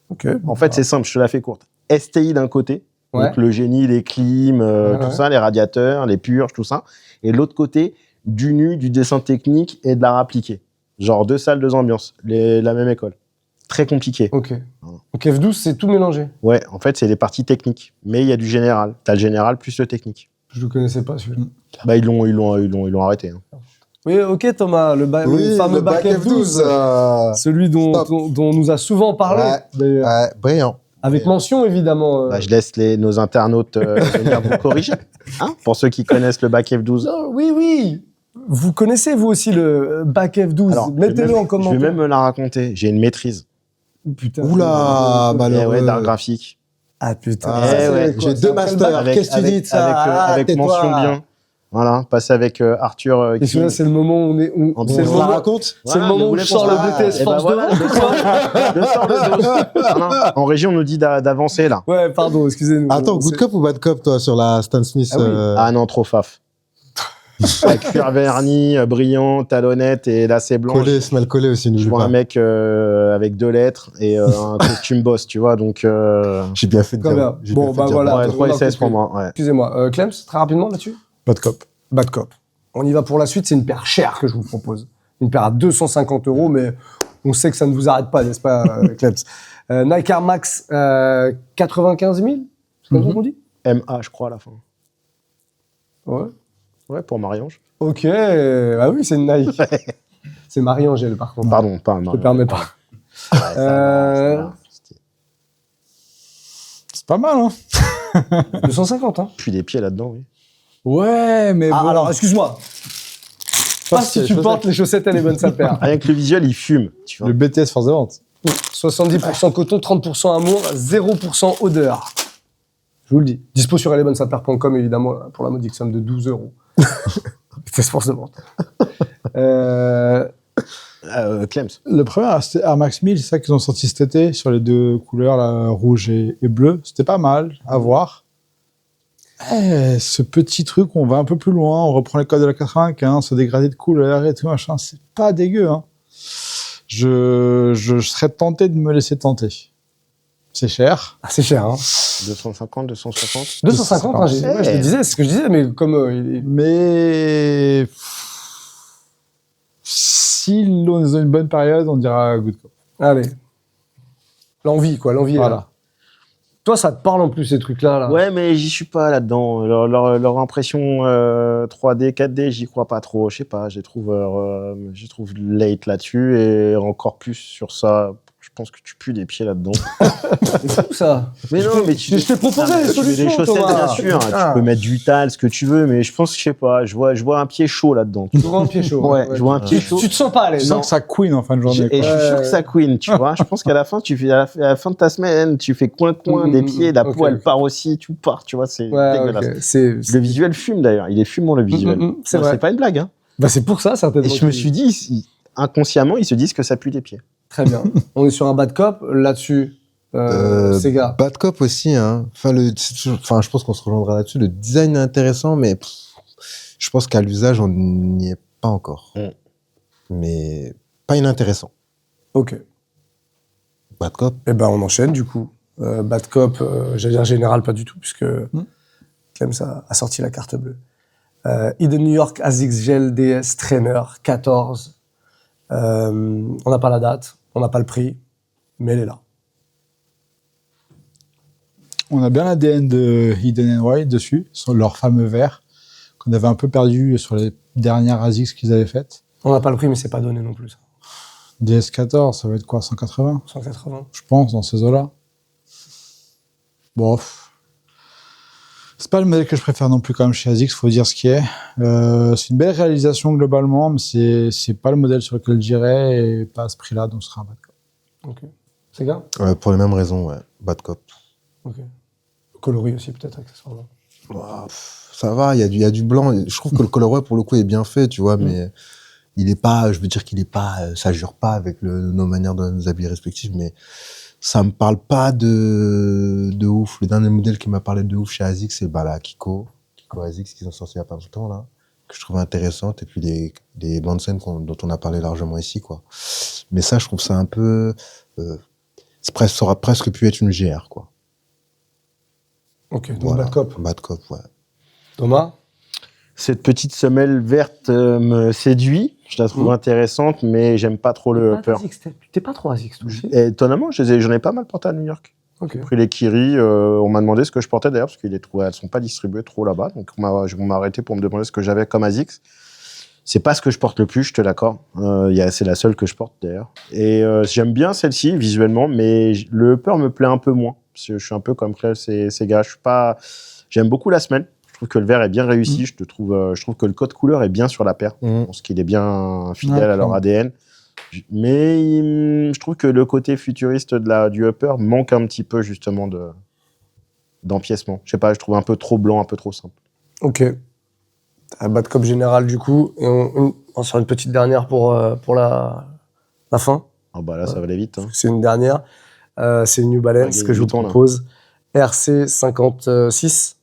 Ok. En fait, c'est simple, je te la fais courte. STI d'un côté, Ouais. Donc le génie, les clims, tout ça, les radiateurs, les purges, tout ça. Et de l'autre côté, du nu, du dessin technique et de l'art appliqué. Genre 2 salles, 2 ambiances, la même école. Très compliqué. Ok. Donc F12, c'est tout mélangé. Ouais, en fait, c'est les parties techniques. Mais il y a du général. T'as le général plus le technique. Je ne connaissais pas celui-là. Bah, ils l'ont arrêté. Hein. Oui, ok Thomas, le fameux bac F12. Celui dont on nous a souvent parlé. Ouais, D'ailleurs. ouais, brillant. Avec mention, évidemment. Bah, je laisse nos internautes venir vous corriger. Hein, pour ceux qui connaissent le bac F12. Non, oui. Vous connaissez, vous aussi, le bac F12. Alors, mettez-le en commentaire. Je vais même me la raconter. J'ai une maîtrise. Putain. Oula, Eh malheureux. ouais, d'art graphique. Ah putain. Eh Ça, c'est ouais, quoi, j'ai c'est 2 après le masters. bac Qu'est-ce que tu dis de ça? Avec tais-toi. mention bien. Voilà, passer avec Arthur. Et celui-là, c'est le moment où on est. En c'est le On bon, la moment, raconte? c'est le moment où je sors le BTS Force voilà, devant. je sors le dos. Non, en régie, on nous dit d'avancer là. Ouais, pardon, excusez-nous. Attends, good cop ou bad cop, toi, sur la Stan Smith? Ah oui. Ah non, trop faf. Avec cuir verni, brillant, talonnette et lacets blancs. collé, semelle collé aussi, Je n'oublie vois pas. un mec avec 2 lettres et un costume boss, tu vois, donc... J'ai bien fait de Très dire. bien. j'ai Bon, bien fait bah de dire voilà. ouais, bad cop. 3 SS pour moi, ouais. Excusez-moi. Clems, très rapidement là-dessus. Bad cop. Bad Cop. On y va pour la suite. C'est une paire chère que je vous propose. Une paire à 250 €, mais on sait que ça ne vous arrête pas, n'est-ce pas, Clems? Nike Air Max 95 000, c'est comme ça qu'on dit? MA, je crois, à la fin. Ouais. Ouais, pour Marie-Ange. Ok. Ah oui, c'est une Nike. C'est Marie-Angèle, par contre. Pardon, pas Je te permets pas. Ouais, ça va. C'est pas mal, hein. 250, hein. Puis des pieds là-dedans, oui. Ouais, mais Ah, bon. alors, excuse-moi. Pas si tu portes les chaussettes, elle est bonne, sa paire. Rien que le visuel, il fume, tu vois. Le BTS force de vente. 70% coton, 30% amour, 0% odeur. Je vous le dis. Dispo sur elebonsaper.com, évidemment, pour la modique somme de 12 €. C'est force de vente. Clems. Le premier, c'était Air Max 1000, c'est ça qu'ils ont sorti cet été, sur les 2 couleurs, là, rouge et bleu. C'était pas mal à voir. Ce petit truc, on va un peu plus loin, on reprend les codes de la 95, se dégrader de couleurs et tout, machin. C'est pas dégueu, hein. Je serais tenté de me laisser tenter. C'est cher. Ah, c'est cher, hein. 250, 260. 250, hein, ouais, je te disais, c'est ce que je disais, mais comme il est... Mais si l'on est dans une bonne période, on dira good cop. Allez. L'envie, quoi, l'envie est Voilà. là. Toi, ça te parle en plus, ces trucs-là, là. Ouais, mais j'y suis pas là-dedans. Leur impression 3D, 4D, j'y crois pas trop. Je sais pas, je les trouve late là-dessus et encore plus sur ça. Je pense que tu pues des pieds là-dedans. C'est fou, ça. Mais non, mais tu Je t'ai proposé les tu mets solutions, des chaussettes, Thomas. bien sûr. Ah. Tu peux mettre du tal, ce que tu veux, mais je pense que je sais pas. Je vois un pied chaud là-dedans. Tu vois un pied chaud. Ouais, je vois un pied chaud. Tu te sens pas à l'aise. Je Non. sens que ça queen en fin de journée. Et quoi. je suis sûr que ça queen, tu vois. Je pense qu'à la fin, à la fin de ta semaine, tu fais coin-coin des pieds, la ok, peau, elle ok. part aussi, tout part, tu vois, c'est Ouais, dégueulasse. ok. C'est Le visuel fume d'ailleurs, il est fumant le visuel. c'est Non, vrai. c'est pas une blague, hein. Bah, c'est pour ça, certainement. Et je me suis dit, inconsciemment, ils se disent que ça pue des pieds. Très bien. On est sur un bad cop. Là-dessus, Sega. Bad cop aussi, hein. Enfin, je pense qu'on se rejoindra là-dessus. Le design est intéressant, mais je pense qu'à l'usage, on n'y est pas encore. Mais pas inintéressant. Ok. Bad cop. Eh ben, on enchaîne, du coup. Bad cop, j'allais dire général, pas du tout, puisque Clem a sorti la carte bleue. Eden New York ASICS Gel DS Trainer 14. On n'a pas la date, on n'a pas le prix, mais elle est là. On a bien l'ADN de Hidden White dessus, sur leur fameux verre, qu'on avait un peu perdu sur les dernières ASICS qu'ils avaient faites. On n'a pas le prix, mais c'est pas donné non plus. Ça. DS14, ça va être quoi, 180 180. je pense, dans ces eaux-là. Bon, c'est pas le modèle que je préfère non plus quand même chez ASICS, faut dire ce qui est. C'est une belle réalisation globalement, mais c'est pas le modèle sur lequel j'irais et pas à ce prix-là, donc ce sera un bad cop. Ok. Sega. Pour les mêmes raisons, ouais. Bad cop. Ok. Coloris aussi, peut-être, accessoirement. Ça va, il y a du blanc. Je trouve que le colorway, pour le coup, est bien fait, tu vois, mais il est pas, je veux dire qu'il est pas, ça jure pas avec nos manières de nous habiller respectives, mais ça me parle pas de ouf. Le dernier modèle qui m'a parlé de ouf chez ASICS, c'est la Kiko ASICS qu'ils ont sorti il y a pas longtemps, là, que je trouvais intéressante, et puis les bandes scènes dont on a parlé largement ici, quoi. Mais ça, je trouve ça un peu, ça aurait presque pu être une GR, quoi. Ok, donc Voilà. Bad Cop. Bad Cop, ouais. Thomas? Cette petite semelle verte me séduit. Je la trouve intéressante, mais j'aime pas trop le upper. T'es pas trop ASICS, toi aussi? Et étonnamment, j'en ai pas mal porté à New York. Ok. J'ai pris les Kiri. On m'a demandé ce que je portais d'ailleurs, parce qu'elles sont pas distribuées trop là-bas. Donc on m'a arrêté pour me demander ce que j'avais comme ASICS. C'est pas ce que je porte le plus, je te l'accorde. C'est la seule que je porte d'ailleurs. Et j'aime bien celle-ci visuellement, mais le upper me plaît un peu moins. Parce que je suis un peu comme ces gars. J'aime beaucoup la semelle. Je trouve que le vert est bien réussi. Je trouve que le code couleur est bien sur la paire. Je pense qu'il est bien fidèle à leur ADN. Mais je trouve que le côté futuriste du upper manque un petit peu justement d'empiècement. Je sais pas, je trouve un peu trop blanc, un peu trop simple. Ok. Un Bad Cop général du coup. Et on sort une petite dernière pour la fin. Ah bah là, ça va aller vite. Hein. C'est une dernière. C'est une New Balance que je vous propose. RC56.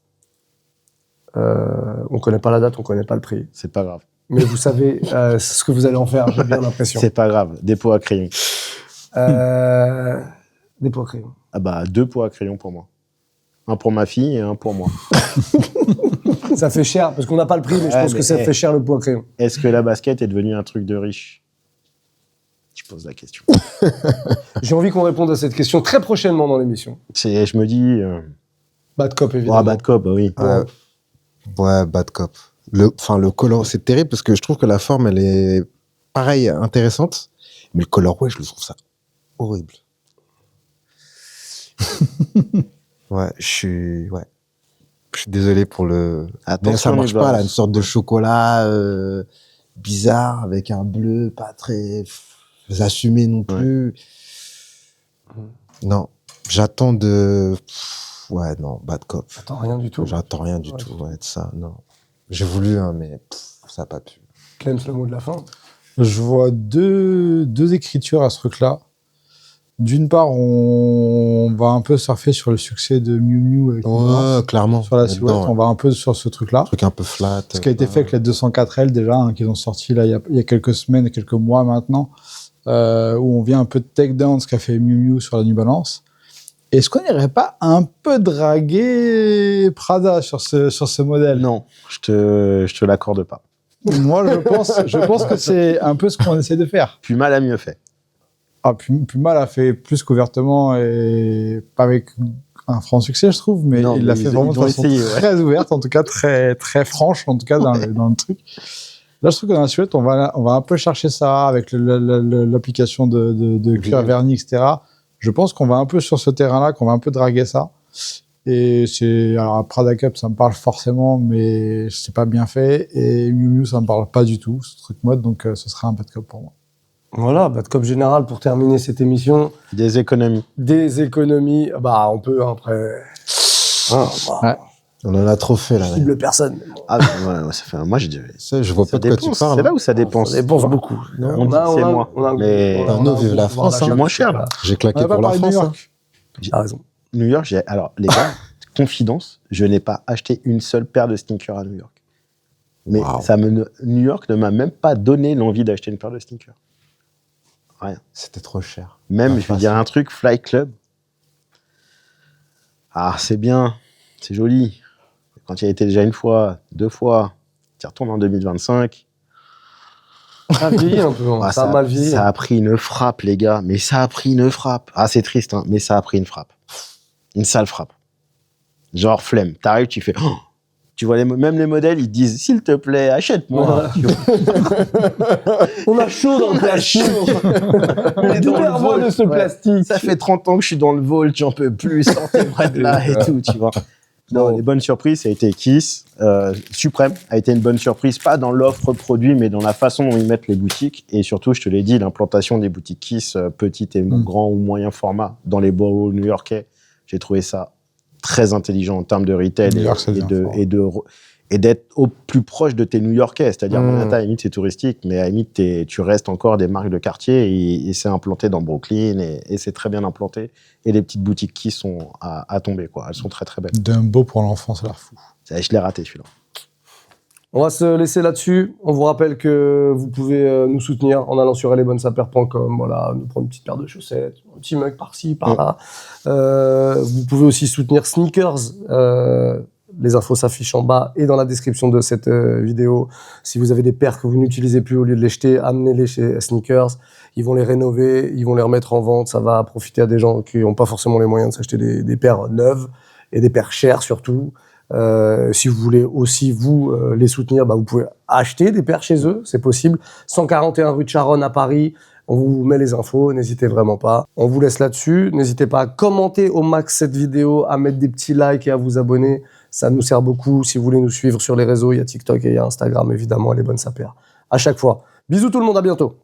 On connaît pas la date, on connaît pas le prix. C'est pas grave. Mais vous savez ce que vous allez en faire, j'ai bien l'impression. C'est pas grave. Des pots à crayon. Des pots à crayon. Ah bah 2 pots à crayon pour moi. Un pour ma fille et un pour moi. Ça fait cher, parce qu'on n'a pas le prix, mais je pense que ça fait cher le pot à crayon. Est-ce que la basket est devenue un truc de riche? Je pose la question. J'ai envie qu'on réponde à cette question très prochainement dans l'émission. Je me dis... Bad Cop, évidemment. Ah, Bad Cop, bah oui. Ouais, Bad Cop. Le color, c'est terrible parce que je trouve que la forme, elle est pareil, intéressante. Mais le colorway, je le trouve ça horrible. Ouais, je suis désolé pour le. Attention, Mais ça marche les pas, là, gars. une sorte de chocolat bizarre avec un bleu pas très assumé non plus. Non, j'attends de. Ouais, non, Bad Cop. J'attends rien du tout. J'attends rien du tout, ouais, de ça, non. J'ai voulu, hein, mais ça n'a pas pu. Clems, le mot de la fin. Je vois deux écritures à ce truc-là. D'une part, on va un peu surfer sur le succès de Miu Miu avec Ouais, clairement. sur la silhouette. Là-dedans, On va un peu sur ce truc-là. Un truc un peu flat. Ce qui a été fait avec les 204L déjà, hein, qu'ils ont sorti là, il y a quelques semaines, quelques mois maintenant, où on vient un peu de take down ce qu'a fait Miu Miu sur la New Balance. Est-ce qu'on n'irait pas un peu draguer Prada sur ce modèle? Non, je te l'accorde pas. Moi, je pense que c'est un peu ce qu'on essaie de faire. Puma l'a mieux fait. Ah, Puma l'a fait plus qu'ouvertement et pas avec un franc succès, je trouve, mais Non, il mais l'a fait vraiment de façon très ouverte, en tout cas très, très franche, en tout cas dans le truc. Là, je trouve que dans la silhouette, on va un peu chercher ça avec l'application de cuir verni, etc. Je pense qu'on va un peu sur ce terrain-là, qu'on va un peu draguer ça. Et alors, Prada Cup, ça me parle forcément, mais c'est pas bien fait. Et Miu Miu, ça me parle pas du tout, ce truc mode, donc ce sera un Bad Cup pour moi. Voilà, Bad Cop général pour terminer cette émission. Des économies. Des économies. Bah, on peut, après. Ouais. On en a trop fait, là. Cible personne. Ah, ouais, ça fait. Moi, je dirais. Ça, je vois pas de quoi tu parles. C'est là où ça dépense. Ça dépense beaucoup. On dit que c'est moins. Mais nous, vive la France, c'est hein. moins cher, là. J'ai claqué On va pour la parler de New France. York. T'as raison. New York, alors, les gars, confidence, je n'ai pas acheté une seule paire de sneakers à New York. Mais Wow. New York ne m'a même pas donné l'envie d'acheter une paire de sneakers. Rien. C'était trop cher. Même, Ouais, je vais dire un truc, Fly Club. Ah, c'est bien, c'est joli. Quand il y a été déjà une fois, 2 fois, tu retournes en 2025. Ça a vieilli un peu. Ah, Ça a mal vieilli. Ça a pris une frappe, les gars. Mais ça a pris une frappe. Ah, c'est triste, hein, mais ça a pris une frappe. Une sale frappe. Genre flemme. T'arrives, tu fais... Oh, tu vois, même les modèles, ils te disent, s'il te plaît, achète-moi. On a chaud dans le plastique. Libère-moi de ce plastique. Ça fait 30 ans que je suis dans le Vault, j'en peux plus, sortez-moi de là et tout, tu vois. Non, les bonnes surprises, ça a été Kiss. Supreme a été une bonne surprise, pas dans l'offre produit, mais dans la façon dont ils mettent les boutiques. Et surtout, je te l'ai dit, l'implantation des boutiques Kiss, petites et grand ou moyen format, dans les boroughs new-yorkais, j'ai trouvé ça très intelligent en termes de retail et d'être au plus proche de tes New-Yorkais. C'est-à-dire, Manhattan, à la limite, c'est touristique, mais à la limite, tu restes encore des marques de quartier et c'est implanté dans Brooklyn et c'est très bien implanté. Et les petites boutiques qui sont à tomber, quoi. Elles sont très, très belles. Dumbo pour l'enfant, ça a l'air fou. Je l'ai raté, celui-là. On va se laisser là-dessus. On vous rappelle que vous pouvez nous soutenir en allant sur ellesbonnesapeurs.com, voilà, nous prendre une petite paire de chaussettes, un petit mug par-ci, par-là. Vous pouvez aussi soutenir Sneakers. Les infos s'affichent en bas et dans la description de cette vidéo. Si vous avez des paires que vous n'utilisez plus, au lieu de les jeter, amenez-les chez Sneakers. Ils vont les rénover, ils vont les remettre en vente. Ça va profiter à des gens qui n'ont pas forcément les moyens de s'acheter des paires neuves et des paires chères surtout. Si vous voulez aussi vous les soutenir, vous pouvez acheter des paires chez eux, c'est possible. 141 rue de Charonne à Paris. On vous met les infos, n'hésitez vraiment pas. On vous laisse là-dessus. N'hésitez pas à commenter au max cette vidéo, à mettre des petits likes et à vous abonner. Ça nous sert beaucoup. Si vous voulez nous suivre sur les réseaux, il y a TikTok et il y a Instagram, évidemment, les bonnes sapeurs. À chaque fois. Bisous tout le monde, à bientôt.